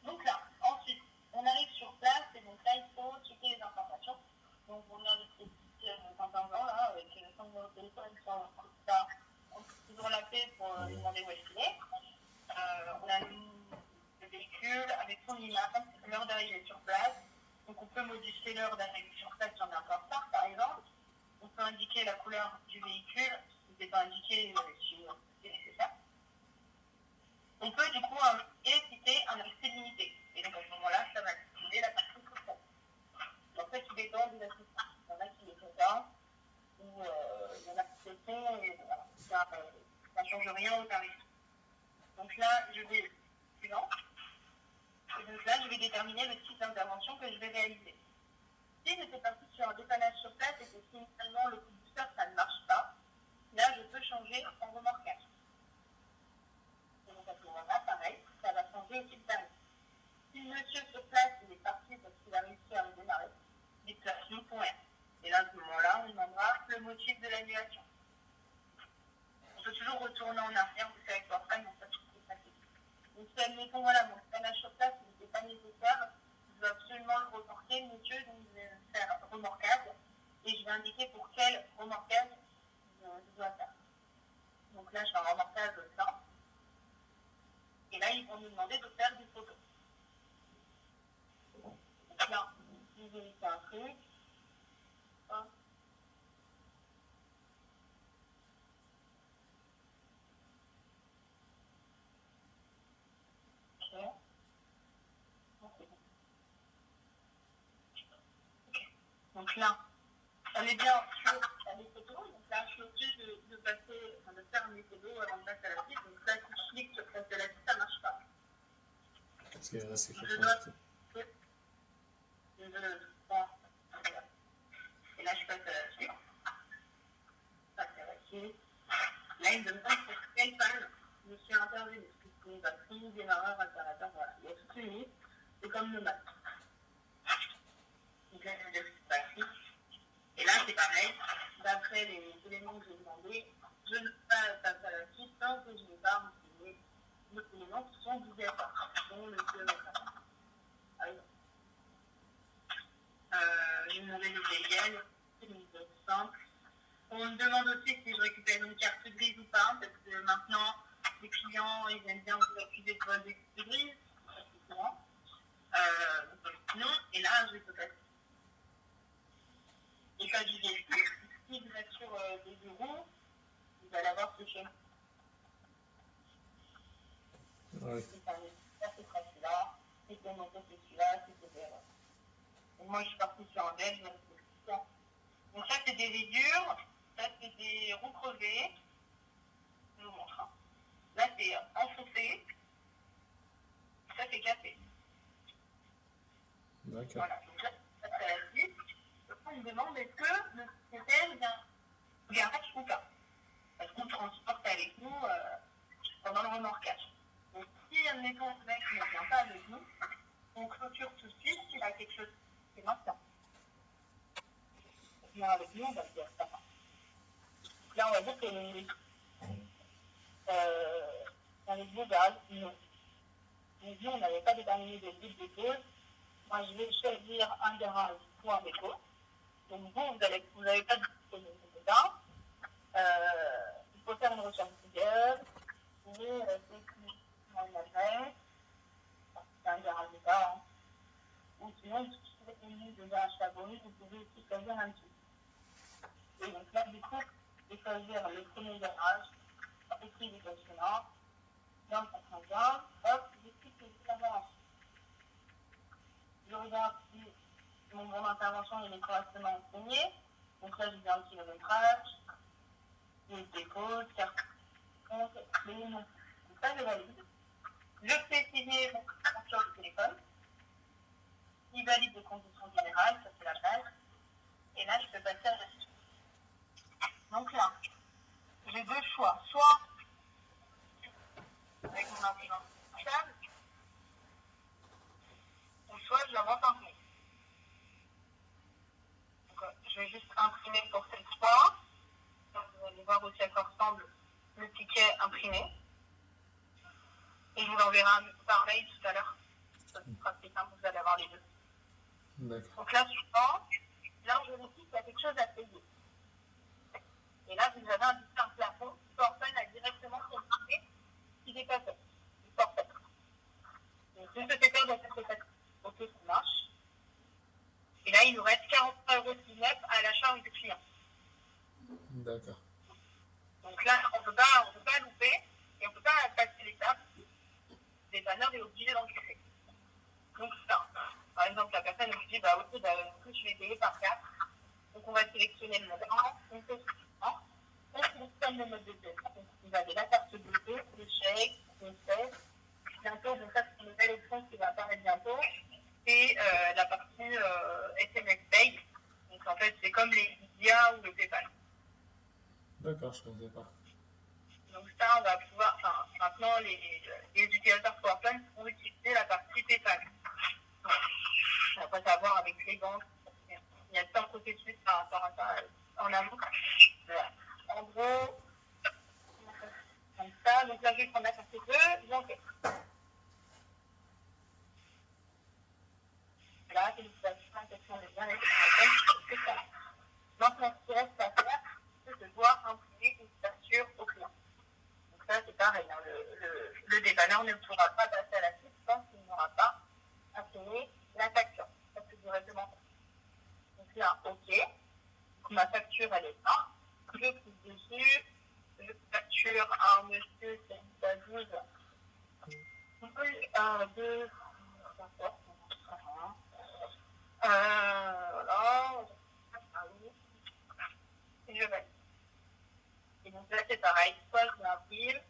Donc là, ensuite, on arrive sur place et donc là, il faut checker les informations. Donc on a le petit 21 ans là, avec son numéro de téléphone, on peut toujours l'appeler pour lui demander où est-ce qu'il est. On a le véhicule avec son image, l'heure d'arrivée sur place. Donc on peut modifier l'heure d'arrivée sur place si on est un peu en retard, par exemple. On peut indiquer la couleur du véhicule, si ce n'est pas indiqué, si c'est nécessaire. On peut du coup indiquer limité, un accès limité. Et donc à ce moment-là, ça va activer la partie coupon. En fait, tout dépend des assistants. Il y en a qui les font pas, ou il y en a qui le font, et voilà, ça ne change rien au tarif. Donc là, je vais suivant. Et donc là, je vais déterminer le type d'intervention que je vais réaliser. Si j'étais partie sur un dépannage sur place et que finalement le coup de booster, ça ne marche pas, là, je peux changer en remorquage. Et donc à ce moment-là, pareil, ça va changer aussi le tarif. Si le monsieur sur place, il est parti parce qu'il a réussi à redémarrer, déplacement pour rien. Et là, à ce moment-là, on demandera le motif de l'annulation. On peut toujours retourner en arrière, vous savez quoi, après, mais ça, c'est facile. Donc si admettons, voilà, mon dépannage sur place, il n'était pas nécessaire, je dois absolument le reporter, monsieur, donc je vais faire remorquage, et je vais indiquer pour quel remorquage je dois faire. Donc là, je fais un remorquage simple, et là, ils vont nous demander de faire des photos. Donc là, je vais vérifier un truc. Hop. Ok. Donc là, on est bien sur les photos. Donc là, je suis obligée de passer, enfin, de faire mes photos avant de passer à la suite. Donc là, si je clique sur passer à la suite, ça ne marche pas. Parce que là, c'est Je dois. Et là, je passe à la suite. Passe à la suite. Là, il me demande pour quelle panne je suis intervenue. Donc, batterie, démarreur, alternateur, voilà. Il y a toutes les lignes. C'est comme le mat. Donc là, je vais dire batterie. Et là, c'est pareil. D'après les éléments que j'ai demandés, je ne peux pas passer à la suite tant que je n'ai pas renseigné les éléments qui sont obligatoires, dont le kilomètre. Par exemple, j'ai demandé le VIL, c'est une chose simple. On me demande aussi si je récupère une carte grise ou pas, parce que maintenant, les clients, ils aiment bien vous accuser de vol de carte grise, effectivement. Non, et là, je vais peut-être. Et pas du véhicule. Si vous êtes sur des deux roues, vous allez avoir ce schéma. Ouais. Si c'est un nécessaire, ce sera celui-là. Si c'est un moto, c'est celui-là. Si c'est celui-là. Et moi, je suis partie sur un belge, je reste sur ça. Donc ça, c'est des rayures. Ça, c'est des roues crevées. Je vous montre. Hein. Là, c'est enfoncé. Ça, c'est cassé. D'accord. Voilà. Donc là, ça, c'est la suite. On me demande est-ce que le propriétaire vient au garage ou pas. Parce qu'on transporte avec nous pendant le remorquage. Donc si, admettons, le mec ne vient pas avec nous, on clôture tout de suite s'il a quelque chose. C'est maintenant. Il vient avec nous, on va le dire ça. Donc là, on va dire que dans les deux gaz, non. Donc nous, on n'avait pas déterminé de but de pause. Moi, je vais choisir un garage ou un dépôt. Donc vous n'avez pas de disponibilité là. Il faut faire une recherche Google. Et c'est une adresse. C'est un garage de pas. Hein. Ou sinon, si vous êtes venu déjà à Chabonne, vous pouvez aussi choisir un petit. Et donc là, du coup, je vais choisir le premier garage, écrit du bâtiment, dans le 80, hop, j'explique les différences. Je regarde si mon bon d'intervention il est correctement enseigné. Donc là, j'ai bien le kilométrage, les dépôts, carte compte, les noms. Donc ça, je valide. Je fais signer mon sur le téléphone. Il valide les conditions générales, ça c'est la base. Et là, je peux passer à la suite. Donc là, j'ai deux choix. Soit avec mon imprimante portable, ou soit je la monte en mail. Donc, je vais juste imprimer pour cette fois. Vous allez voir aussi à quoi ressemble le ticket imprimé. Et je vous l'enverrai par mail tout à l'heure. Ça sera plus simple, vous allez avoir les deux. D'accord. Donc là, suivant, là, je vérifie qu'il y a quelque chose à payer. Et là, vous avez indiqué un plafond. Forfait a directement confirmé qu'il n'est pas fait. Du forfait. Donc, le secrétaire doit être fait. Ok, ça marche. Et là, il nous reste 43,19 € à la charge du client. D'accord. Donc là, on ne peut pas louper et on ne peut pas passer l'étape. Le dépanneur est obligé d'en avez la carte bleue, le chèque, le fait. Bientôt, donc ça c'est une nouvelle option qui va apparaître bientôt. C'est la partie SMS Pay. Donc en fait, c'est comme les Lydia ou le PayPal. D'accord, je ne connaissais pas. Donc ça, on va pouvoir, enfin, maintenant, les utilisateurs PowerPoint pourront utiliser la partie PayPal. Donc, on va pas savoir avec les banques. Il y a tout un processus par rapport à ça en amont. Voilà. En gros, comme ça. Donc là, je vais prendre la carte bleue. Donc, là, félicitations, question de bien-être. C'est ça. Maintenant, ce qui reste à faire, c'est de devoir imprimer une facture au client. Donc ça, c'est pareil. Hein. Le dépanneur ne pourra pas passer à la suite tant qu'il n'aura pas imprimé la facture. Ça, c'est directement. Donc là, OK. Donc, ma facture, elle est là. Je clique dessus. Je facture à un monsieur qui habite à 12. De... Voilà. Et je valide. Et donc là, c'est pareil. Soit je l'imprime,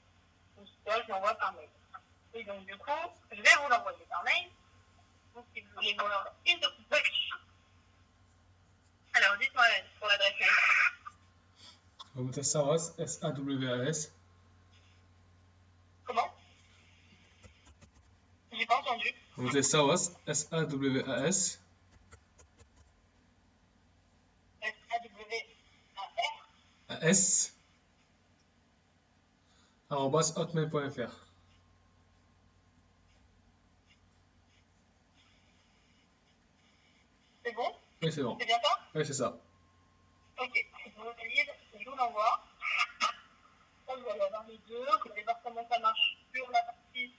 ou soit je l'envoie par mail. Et donc, du coup, je vais vous l'envoyer par mail. Donc, si vous voulez voir une de vos... Alors, dites-moi pour l'adresse mail. Vous mettez SAWAS, S-A-W-A-S. Comment? J'ai pas entendu. Vous mettez SAWAS, S-A-W-A-S. S-A-W-A-R. S. @hotmail.fr. C'est bon? Oui, c'est bon. C'est bien ça? Oui, c'est ça. Ok. Je vous valide, je vous l'envoie. Ça, vous allez avoir les deux. Vous allez voir comment ça marche sur la partie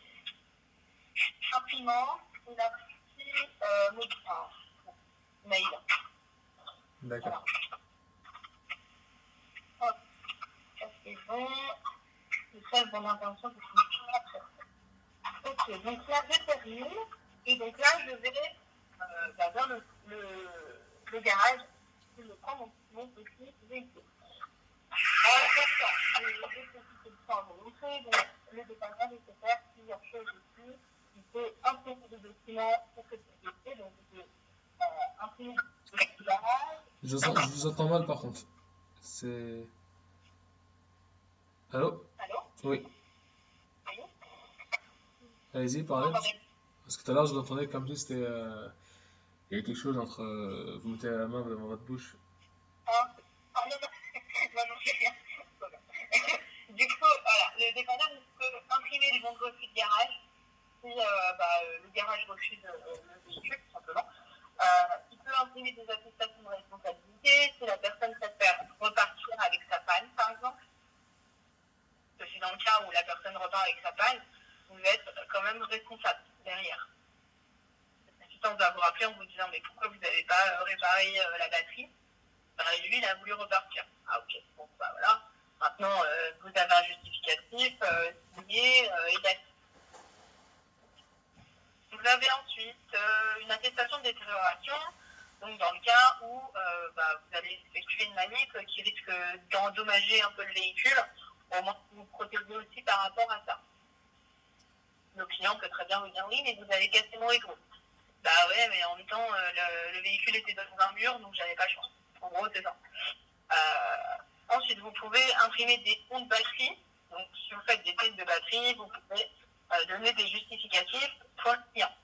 imprimant et la partie mail. D'accord. Voilà. Hop, ça c'est bon. C'est très bonne intention pour que après. Ok, donc là je termine. Et donc là je vais vers le garage. Je vais prendre mon petit véhicule. Alors, pour ça, je vais profiter de ça à vous montrer. Donc, le dépanneur, il peut faire plusieurs choses aussi. Il peut imprimer des documents pour que ce soit. Donc, il peut imprimer des garage. Je vous entends mal par contre. C'est. Allô? Allô? Oui. Oui? Allez-y, Vous parlez. m'entendez? Parce que tout à l'heure, je vous entendais comme si c'était. Il y avait quelque chose entre. Vous mettez la main devant votre bouche. Ah, non, non, non, non, j'ai rien. Du coup, voilà, le dépanneur peut imprimer les bons de refus de garage si le garage refuse le véhicule, tout simplement. Il peut imprimer des attestations de responsabilité si la personne préfère repartir avec sa panne, par exemple. Parce que dans le cas où la personne repart avec sa panne, vous êtes quand même responsable derrière. L'assistant va vous rappeler en vous disant mais pourquoi vous n'avez pas réparé la batterie? Lui, il a voulu repartir. Ah ok, bon, bah voilà. Maintenant, vous avez un justificatif signé et d'acte. Vous avez ensuite une attestation de détérioration, donc dans le cas où vous allez effectuer une manip qui risque d'endommager un peu le véhicule, au moins vous vous protégez aussi par rapport à ça. Le client peut très bien vous dire oui, mais vous avez cassé mon écrou. Bah ouais, mais en même temps, le véhicule était dans un mur, donc j'avais pas le choix. En gros, c'est ça. Ensuite, vous pouvez imprimer des comptes batterie. Donc, si vous faites des tests de batterie, vous pouvez donner des justificatifs pour le client.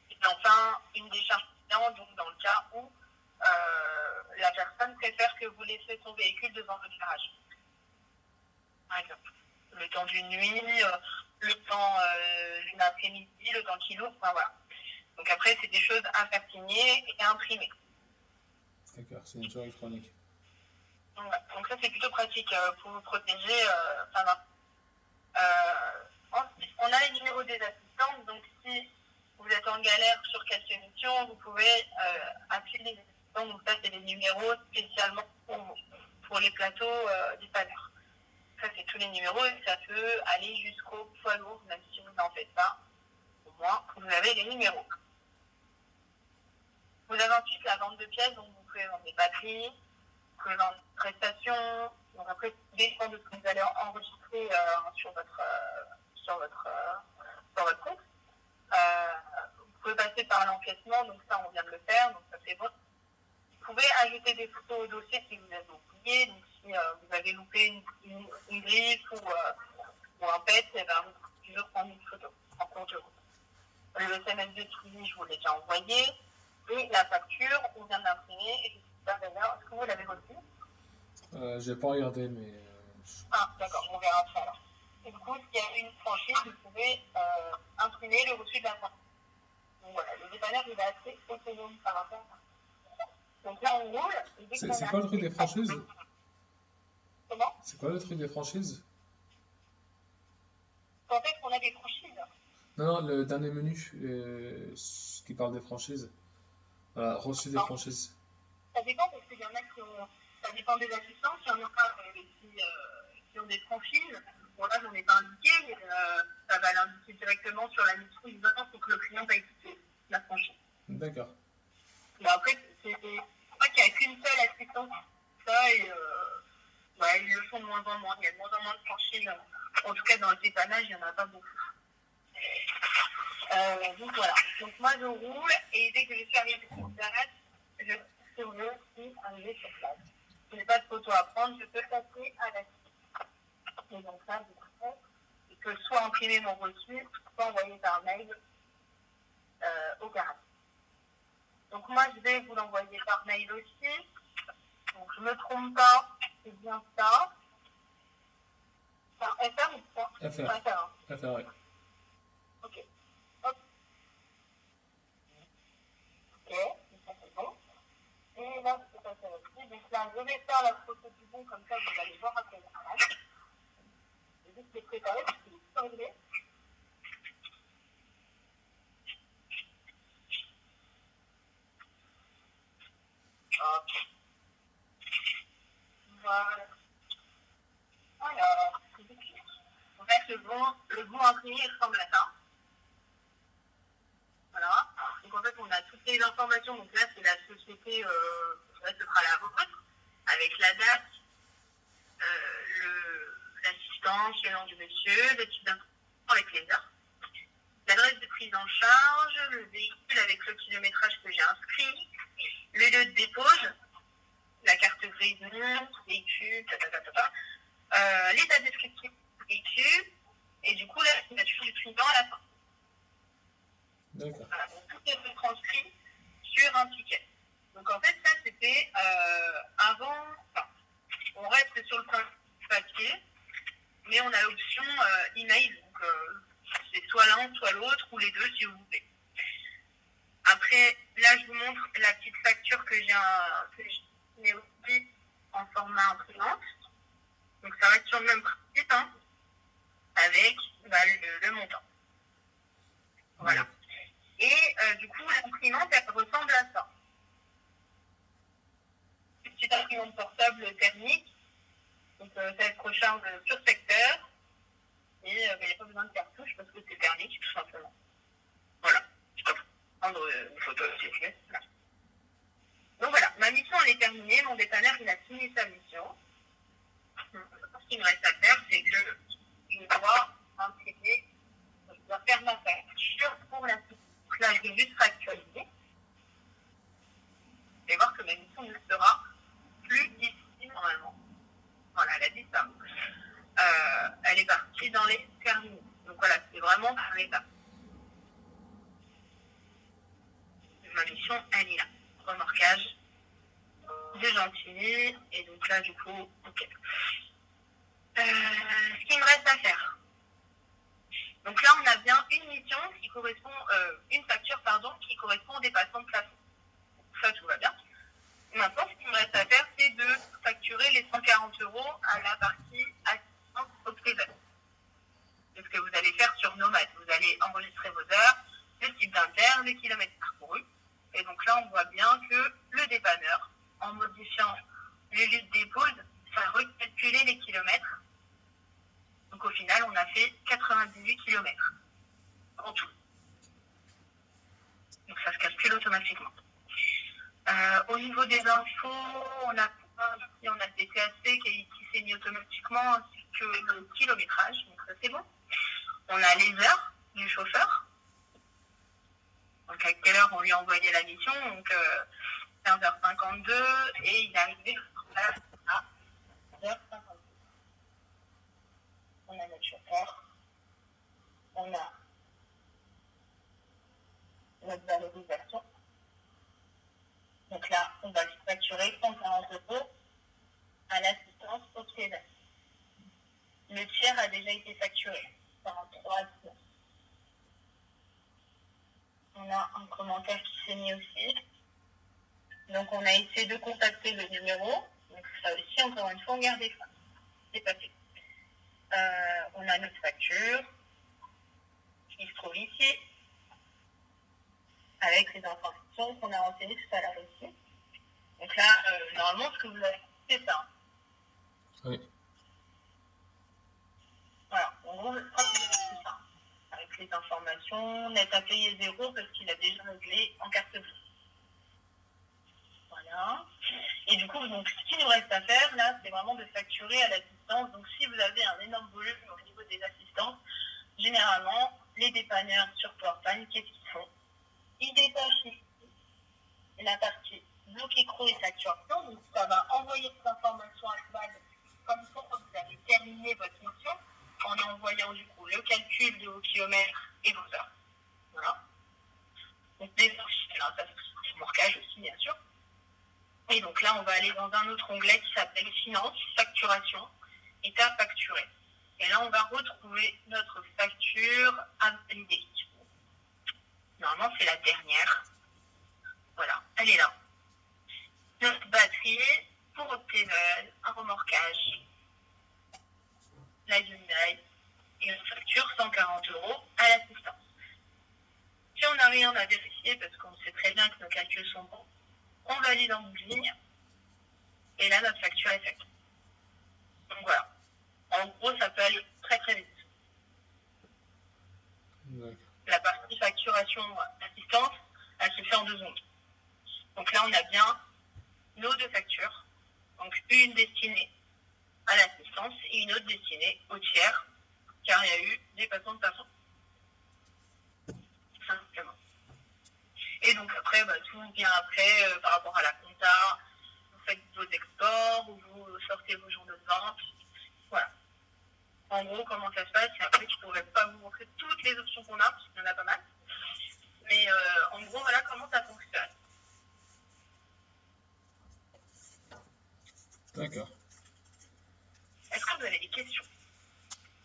Et enfin, une décharge client, donc dans le cas où la personne préfère que vous laissiez son véhicule devant votre garage. Par exemple, le temps d'une nuit, le temps d'une après-midi, le temps qu'il ouvre, enfin voilà. Donc après, c'est des choses à faire signer et à imprimer. D'accord, c'est une chose électronique. Donc ça, c'est plutôt pratique pour vous protéger. Ensuite, on a les numéros des assistantes. Donc si vous êtes en galère sur quelque mission, vous pouvez appeler les assistants. Donc ça, c'est des numéros spécialement pour vous, pour les plateaux dépanneurs. Ça, c'est tous les numéros et ça peut aller jusqu'au poids lourd, même si vous n'en faites pas. Au moins, vous avez les numéros. Vous avez ensuite la vente de pièces, donc vous pouvez vendre des batteries, vous pouvez vendre des prestations, Donc après, tout dépend de ce que vous allez enregistrer sur votre compte. Vous pouvez passer par l'encaissement, donc ça on vient de le faire, donc ça c'est bon. Vous pouvez ajouter des photos au dossier si vous avez oublié, donc si vous avez loupé une griffe ou un pet, eh ben, vous pouvez toujours prendre une photo en cours de route. Le SMS de suivi, je vous l'ai déjà envoyé, et la facture, on vient d'imprimer, et je ne sais pas d'ailleurs, est-ce que vous l'avez reçue? J'ai pas regardé, mais Ah, d'accord, on verra après alors. Et du coup, s'il y a une franchise, vous pouvez imprimer le reçu de la franchise. Donc voilà, le dépanneur, il est assez autonome par rapport à ça. Donc là, on roule. c'est quoi le truc des franchises? Comment? C'est quoi le truc des franchises? En fait, on a des franchises. Non, le dernier menu ce qui parle des franchises. Voilà, reçu des Non, franchises. ça dépend parce qu'il y en a qui ont. Ça dépend des assistants. Il y en a qui ont des franchises. Bon, là, j'en ai pas indiqué, mais ça va l'indiquer directement sur la mission disant pour que le client va écouter la franchise. D'accord. Bon, après, c'est pas qu'il n'y a qu'une seule assistance. Ça, et ouais, ils le font de moins en moins. Il y a de moins en moins de franchises. En tout cas, dans le dépannage, il n'y en a pas beaucoup. Donc voilà. Donc moi, je roule et dès que je suis arrivée sur place, je suis aussi arrivée sur place. Je n'ai pas de photo à prendre, je peux passer à la suite. Et donc là, du coup, je peux soit imprimer mon reçu, soit envoyer par mail au garage. Donc moi, je vais vous l'envoyer par mail aussi. Donc je ne me trompe pas, c'est bien ça. Par FR ou pas FR. FR. FR, ouais. Ok. Hop. Ok. Ça c'est bon. Et là, c'est pas ça aussi. Donc là, je vais faire la photo du bon, comme ça vous allez voir à quel moment. Je vais juste les préparer parce que c'est tout réglé. Hop. Voilà. Alors, en fait, le bon imprimé ressemble à ça. Voilà. Donc en fait, on a toutes les informations. Donc là, c'est la société, là, ce sera la vôtre, avec la date, l'assistance, le nom du monsieur, le type d'information avec les heures, l'adresse de prise en charge, le véhicule avec le kilométrage que j'ai inscrit, le lieu de dépose, la carte grise non, véhicule, l'état descriptif du véhicule, et du coup, la signature du client à la fin. D'accord. Voilà, donc tout est retranscrit sur un ticket. Donc en fait, ça c'était avant, enfin, on reste sur le papier, mais on a l'option email, donc c'est soit l'un, soit l'autre, ou les deux si vous voulez. Après, là je vous montre la petite facture que j'ai aussi en format imprimante. Donc ça reste sur le même principe, hein, avec le montant. Voilà. Ouais. Et du coup, l'imprimante, elle ressemble à ça. Une petite imprimante portable thermique. Donc ça se recharge sur secteur. Et il n'y a pas besoin de cartouche parce que c'est thermique, tout simplement. Voilà. Je peux prendre une photo si tu veux. Voilà. Donc voilà, ma mission elle est terminée. Mon dépanneur il a fini sa mission. Ce qu'il me reste à faire, c'est que je dois imprimer, je dois faire ma facture pour la suite. Donc là, je vais juste actualiser. Et voir que ma mission ne sera plus ici normalement. Voilà, elle a dit ça. Elle est partie dans les terminaux. Donc voilà, c'est vraiment par l'étape. Ma mission, elle est là. Remorquage de Gentilly. Et donc là, du coup, ok. Ce qu'il me reste à faire. Donc là, on a bien une mission qui correspond, une facture, pardon, qui correspond au dépassement de plafond. Ça, tout va bien. Maintenant, ce qu'il me reste à faire, c'est de facturer les 140 € à la partie assistance au privé. C'est ce que vous allez faire sur Nomad. Vous allez enregistrer vos heures, le type d'inter, les kilomètres parcourus. Et donc là, on voit bien que le dépanneur, en modifiant les lieux de dépose, ça a recalculé les kilomètres. Donc au final, on a fait 98 km en tout. Donc ça se calcule automatiquement. Au niveau des infos, on a le DTAC qui est ici s'est mis automatiquement ainsi que le kilométrage. Donc ça c'est bon. On a les heures du chauffeur. Donc à quelle heure on lui a envoyé la mission. Donc 15h52 et il est arrivé à 15h52. On a notre chauffeur. On a notre valorisation. Donc là, on va lui facturer 140 € à l'assistance au pied. Le tiers a déjà été facturé par 3 assistants. On a un commentaire qui s'est mis aussi. Donc on a essayé de contacter le numéro. Donc ça aussi, encore une fois, on garde des fois. C'est passé. On a notre facture qui se trouve ici, avec les informations qu'on a renseignées tout à l'heure ici. Donc là, normalement, ce que vous avez, c'est ça. Oui. Voilà, en gros, je crois que vous avez tout ça. Avec les informations, net à payer 0 parce qu'il a déjà réglé en carte bleue. Voilà. Et du coup, donc, ce qu'il nous reste à faire, là, c'est vraiment de facturer à l'assistance. Donc, si vous avez un énorme volume au niveau des assistances, généralement, les dépanneurs sur PowerPoint, qu'est-ce qu'ils font? Ils détachent ici la partie bloc écrou et facturation. Donc, ça va envoyer cette information à Swad comme ça, vous avez terminé votre mission en envoyant du coup le calcul de vos kilomètres et vos heures. Voilà. Donc, des fichiers, là, ça c'est remorquage aussi, bien sûr. Et donc là, on va aller dans un autre onglet qui s'appelle Finance, Facturation, état facturé. Et là, on va retrouver notre facture à valider. Normalement, c'est la dernière. Voilà, elle est là. Notre batterie pour Optimal, un remorquage, la Hyundai et une facture 140 € à l'assistance. Si on n'a rien à vérifier, parce qu'on sait très bien que nos calculs sont bons, on valide en bout de ligne et là, notre facture est faite. Donc voilà. En gros, ça peut aller très très vite. D'accord. La partie facturation assistance, elle se fait en 2 secondes. Donc là, on a bien nos 2 factures. Donc une destinée à l'assistance et une autre destinée au tiers, car il y a eu des passants de passants. Simplement. Et donc après, tout vient après par rapport à la compta. Vous faites vos exports, ou vous sortez vos journaux de vente. Voilà. En gros, comment ça se passe. Et après, je ne pourrais pas vous montrer toutes les options qu'on a, parce qu'il y en a pas mal. Mais en gros, voilà comment ça fonctionne. D'accord. Est-ce que vous avez des questions?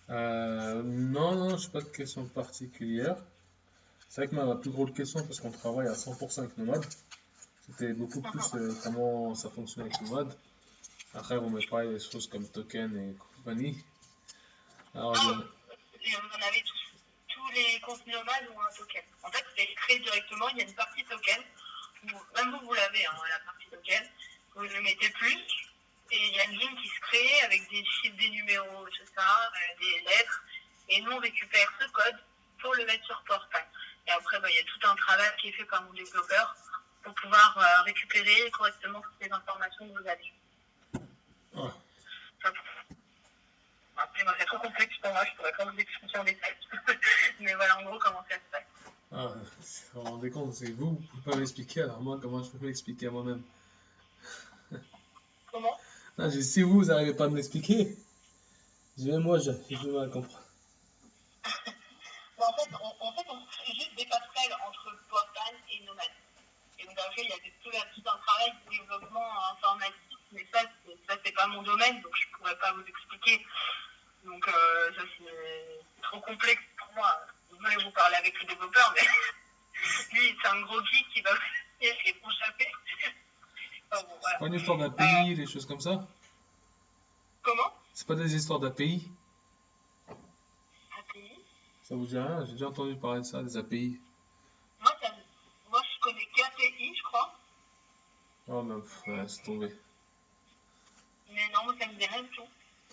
Non, je n'ai pas de questions particulières. C'est vrai que ma plus grosse question, parce qu'on travaille à 100% avec Nomad, c'était beaucoup plus comment ça fonctionne avec Nomad. Après, vous m'avez parlé des choses comme token et compagnie. Alors, Vous en avez tous. Tous les comptes nomades ont un token. En fait, c'est créé directement. Il y a une partie token. Même vous l'avez, hein, la partie token. Vous le mettez plus. Et il y a une ligne qui se crée avec des chiffres, des numéros, tout ça, des lettres. Et nous, on récupère ce code pour le mettre sur PowerPoint. Et après, il y a tout un travail qui est fait par nos développeurs pour pouvoir récupérer correctement toutes les informations que vous avez. ouais. Après, c'est trop complexe pour moi, je pourrais pas vous expliquer en détail. Mais voilà, en gros, comment ça se passe. Ah, vous vous rendez compte, c'est vous, vous pouvez pas m'expliquer, alors moi, comment je peux m'expliquer à moi-même? Comment? Ah, si vous n'arrivez pas à me l'expliquer, moi, j'ai du mal à comprendre. En fait, on fait juste des passerelles entre PowerPoint et Nomad. Et donc après, il y a tout un travail de développement informatique, mais ça, c'est pas mon domaine, donc je pourrais pas vous expliquer. Donc ça, c'est trop complexe pour moi. Vous allez vous parler avec le développeur, mais lui, c'est un gros geek qui va vous échapper. Enfin, bon, C'est voilà. pas une histoire d'API, des choses comme ça? Comment? C'est pas des histoires d'API? API? Ça vous dit rien? J'ai déjà entendu parler de ça, des API. Moi, je connais qu'API, je crois. Oh, mais c'est tombé. Mais non, moi, ça me dit rien du tout.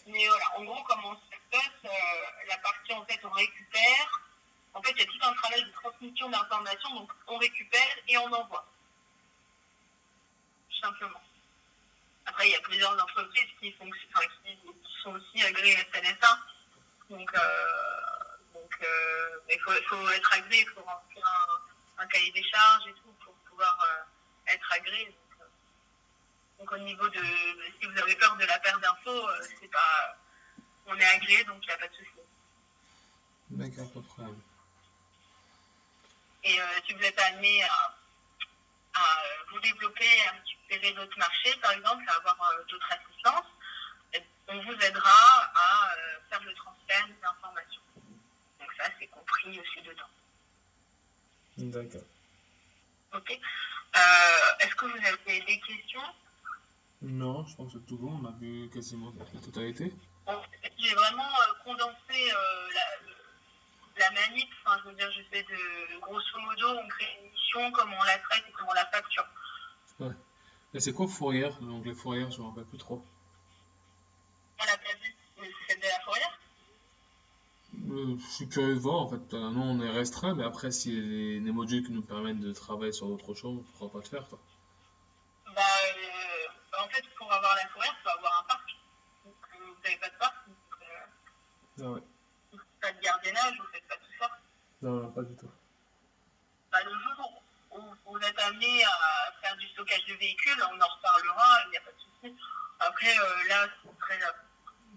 Mais voilà, en gros, comment ça se passe, la partie, en fait, on récupère. En fait, il y a tout un travail de transmission d'informations, donc on récupère et on envoie. Tout simplement. Après, il y a plusieurs entreprises qui sont aussi agréés SNSA. Donc, il faut être agréé, il faut remplir un cahier des charges et tout pour pouvoir être agréé. Donc, au niveau de, si vous avez peur de la perte d'infos, c'est pas, on est agréé, donc il n'y a pas de souci. D'accord, pas de problème. Et si vous êtes amené à vous développer, à récupérer d'autres marchés, par exemple, à avoir d'autres assistances, on vous aidera à faire le transfert des informations. Donc ça, c'est compris aussi dedans. D'accord. Ok. Est-ce que vous avez des questions? Non, je pense que c'est tout bon, on a vu quasiment la totalité. Bon, j'ai vraiment condensé la manip, enfin, je veux dire, je fais de grosso modo, on crée une mission, comment on la traite et comment on la facture. Ouais. Et c'est quoi Fourier? L'onglet Fourier, je me rappelle plus trop. On l'a pas vu, mais vous faites de la fourrière? Je suis curieux de voir en fait. Nous on est restreint, mais après si les modules qui nous permettent de travailler sur d'autres choses, pourquoi pas le faire quoi. En fait, pour avoir la fourrière, il faut avoir un parc. Donc, vous n'avez pas de parc, donc, Ah ouais. vous ne faites pas de gardiennage, vous ne faites pas tout ça. Non, non, pas du tout. Le jour où vous êtes amené à faire du stockage de véhicules, on en reparlera, il n'y a pas de souci. Après, là,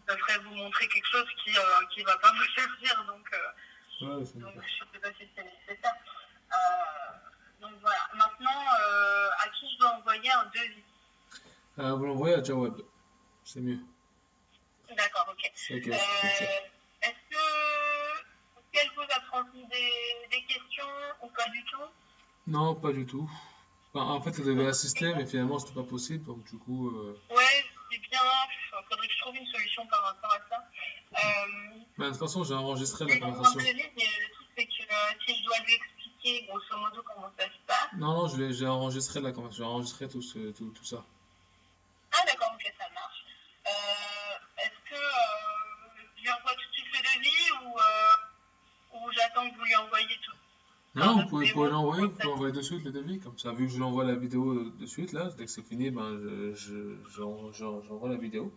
ça ferait vous montrer quelque chose qui ne va pas vous servir, donc je ne sais pas si c'est nécessaire. Donc voilà. Maintenant, à qui je dois envoyer un devis? Vous l'envoyez à Jaweb, c'est mieux. D'accord, ok. C'est ok. Est-ce qu'elle vous a transmis des questions ou pas du tout? Non, pas du tout. Enfin, en fait, elle devait assister, mais finalement, c'était pas possible, donc du coup. Ouais, c'est bien. Il faudrait que je trouve une solution par rapport à ça. De toute façon, j'ai enregistré la conversation. Le truc, c'est que si je dois lui expliquer grosso modo comment ça se passe. Non, j'ai enregistré la conversation, j'ai enregistré tout ça. Ah, d'accord, ok, ça marche. Est-ce que je lui envoie tout de suite le devis ou j'attends que vous lui envoyiez tout? Non, vous pouvez l'envoyer, vous pouvez envoyer de suite le devis, comme ça, vu que je l'envoie la vidéo de suite, là, dès que c'est fini, ben, j'envoie la vidéo.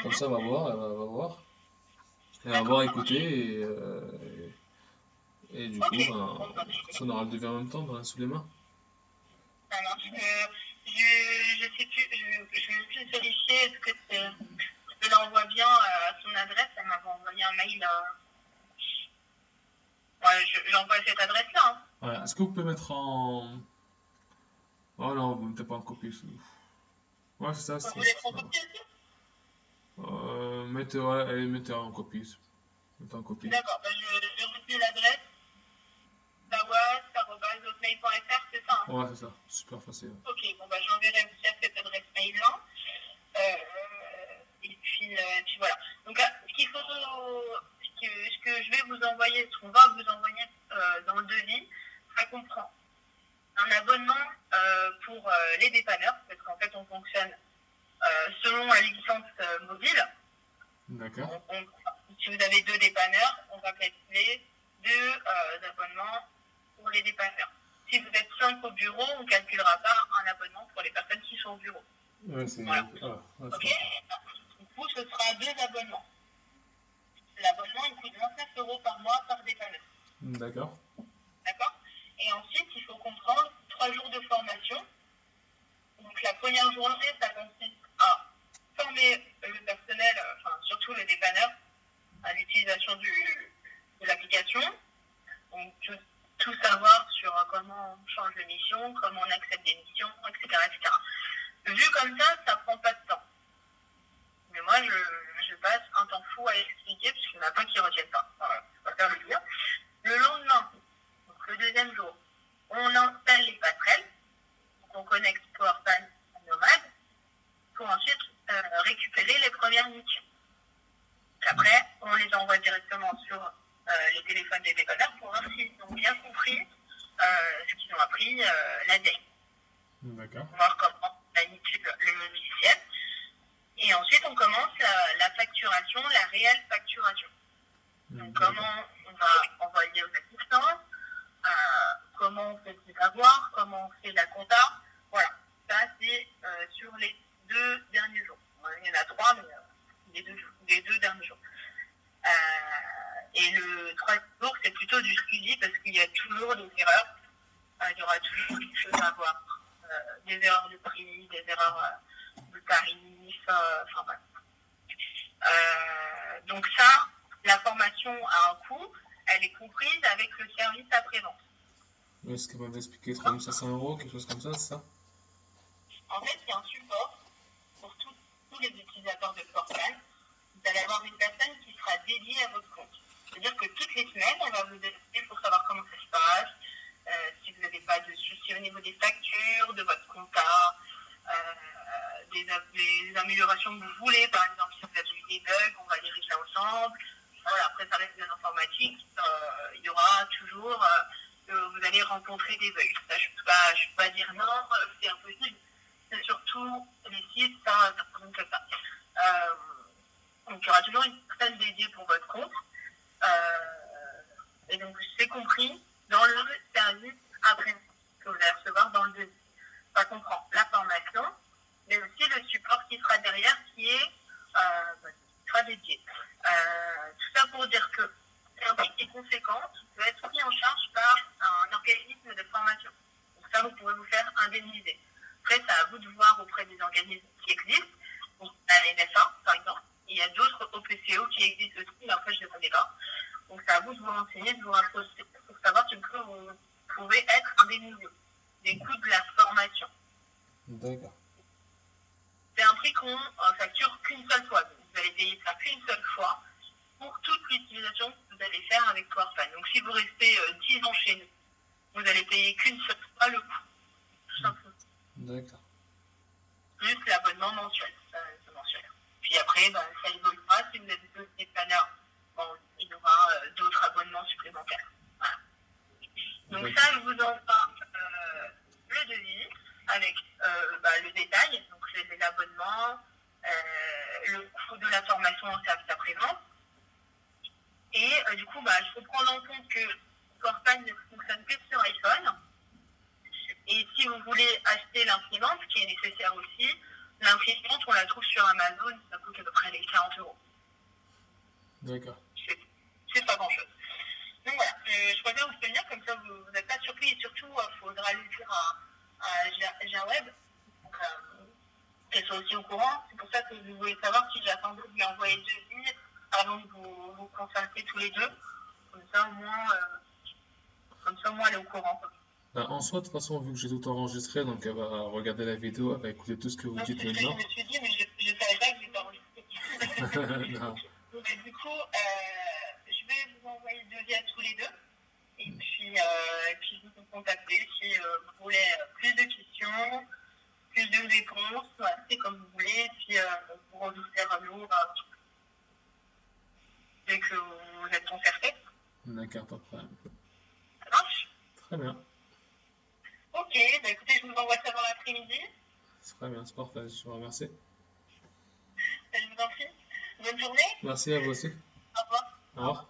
Comme ça, elle va voir, elle va voir. Elle va voir, écouter, et du coup, ben, ça, on aura le devis en même temps, sous les mains. Ça marche. Je sais plus, je vais plus vérifier, est-ce que je l'envoie bien à son adresse? Elle m'avait envoyé un mail. Ouais, j'envoie cette adresse-là. Hein. Ouais, est-ce que vous pouvez mettre en. Oh non, vous ne mettez pas en copie. Ouais, c'est ça. Vous voulez être en copie aussi? Mettez en copie. Mettez en copie. D'accord, je retenu l'adresse. dawas@hotmail.fr, c'est ça? Hein? Ouais, c'est ça. Super facile. Ok, bon, j'enverrai aussi à cette adresse mail-là. Et puis voilà. Donc, ce que je vais vous envoyer, ce qu'on va vous envoyer dans le devis, ça comprend un abonnement pour les dépanneurs, parce qu'en fait, on fonctionne selon la licence mobile. D'accord. Si vous avez 2 dépanneurs, on va calculer 2 abonnements pour les dépanneurs. Si vous êtes 5 au bureau, on ne calculera pas un abonnement pour les personnes qui sont au bureau. Ouais, c'est. Voilà. Ok. Du coup, ce sera 2 abonnements. L'abonnement, il coûte 29 € par mois par dépanneur. D'accord. D'accord. Et ensuite, il faut comprendre 3 jours de formation. Donc, la première journée, ça consiste à former le personnel, enfin, surtout le dépanneur, à l'utilisation de l'application. Donc, tout savoir sur comment on change de mission, comment on accepte des missions, etc., etc. Vu comme ça ne prend pas de temps. Mais moi, je passe un temps fou à expliquer, parce qu'il n'y en a pas qui ne retiennent pas. Voilà, je préfère le dire. Le lendemain, donc le deuxième jour, on installe les passerelles. Donc, on connecte PowerPoint à Nomad pour ensuite récupérer les premières missions. Après, on les envoie directement sur les téléphones des dépanneurs pour voir s'ils ont bien compris ce qu'ils ont appris la veille. D'accord. Voir comment on manipule le logiciel. Et ensuite, on commence la facturation, la réelle facturation. Donc, comment on va envoyer aux assistants, comment on fait ses avoirs, comment on fait la compta. Voilà, ça c'est sur les 2 derniers jours. Il y en a 3, mais des 2 derniers jours. Et le 3e jour, c'est plutôt du suivi parce qu'il y a toujours des erreurs. Il y aura toujours quelque chose à voir. Des erreurs de prix, des erreurs de tarifs, enfin bref. Donc ça, la formation a un coût, elle est comprise avec le service après-vente. Oui, ce qu'elle m'avait expliqué, 3500 €, quelque chose comme ça, c'est ça? En fait, il y a un support pour tous les utilisateurs de Sportplan. Vous allez avoir une personne qui sera dédiée à votre compte. C'est-à-dire que toutes les semaines, elle va vous aider pour savoir comment ça se passe, si vous n'avez pas de soucis au niveau des factures, de votre compta, des améliorations que vous voulez. Par exemple, si vous avez eu des bugs, on va les régler ensemble. Voilà, après, ça reste de l'informatique. Il y aura toujours... vous allez rencontrer des bugs. Ça, je peux pas dire non, c'est impossible. C'est surtout les sites, ça ne représente que ça. Donc, il y aura toujours une personne dédiée pour votre compte. Et donc, c'est compris dans le service après que vous allez recevoir dans le devis. Ça comprend la formation, mais aussi le support qui sera derrière, qui sera dédié. Tout ça pour dire que c'est un prix qui est conséquent, qui peut être pris en charge par un organisme de formation. Donc ça, vous pouvez vous faire indemniser. Après, c'est à vous de voir auprès des organismes qui existent. Donc, la NFA, par exemple. Il y a d'autres OPCO qui existent aussi, mais après, je ne les connais pas. Donc, c'est à vous de vous renseigner, de vous rapprocher pour savoir si vous pouvez être indemnisé des coûts de la formation. D'accord. C'est un prix qu'on facture qu'une seule fois. Donc, vous allez payer ça qu'une seule fois pour toute l'utilisation que vous allez faire avec Sportplan. Donc, si vous restez 10 ans chez nous, vous allez payer qu'une seule fois le coût. Tout simplement. D'accord. Plus l'abonnement mensuel. C'est mensuel. Puis après, ça évoluera. Si vous avez d'autres dépanneurs, il y aura d'autres abonnements supplémentaires. Voilà. Donc ça, je vous envoie le devis avec le détail, donc l'abonnement, le coût de la formation en service après-vente. Et du coup, il faut prendre en compte que Sportplan ne fonctionne que sur iPhone. Et si vous voulez acheter l'imprimante, ce qui est nécessaire aussi, l'imprimante, on la trouve sur Amazon, ça coûte à peu près les 40 €. D'accord. C'est pas grand-chose. Donc voilà, je préfère vous prévenir, comme ça vous n'êtes pas surpris, et surtout, il faudra le dire à Jaweb, qu'elle soit aussi au courant. C'est pour ça que vous voulez savoir si j'attendais de lui envoyer le devis avant de vous consulter tous les deux. Comme ça, au moins, elle est au courant. En soi, de toute façon, vu que j'ai tout enregistré, donc elle va regarder la vidéo, elle va écouter tout ce que vous dites maintenant. Je me suis dit, mais je ne savais pas que j'étais enregistré. Non. Donc, du coup, je vais vous envoyer le devis à tous les deux. Et puis vous vous contactez si vous voulez plus de questions, plus de réponses. Voilà, c'est comme vous voulez. Puis vous revenez à nous dès que vous êtes concerté. D'accord, pas de problème. Ça marche? Très bien. Ok, écoutez, je vous envoie ça dans l'après-midi. Très bien, c'est parfait, je vous remercie. Je vous en prie. Bonne journée. Merci à vous aussi. Au revoir. Au revoir.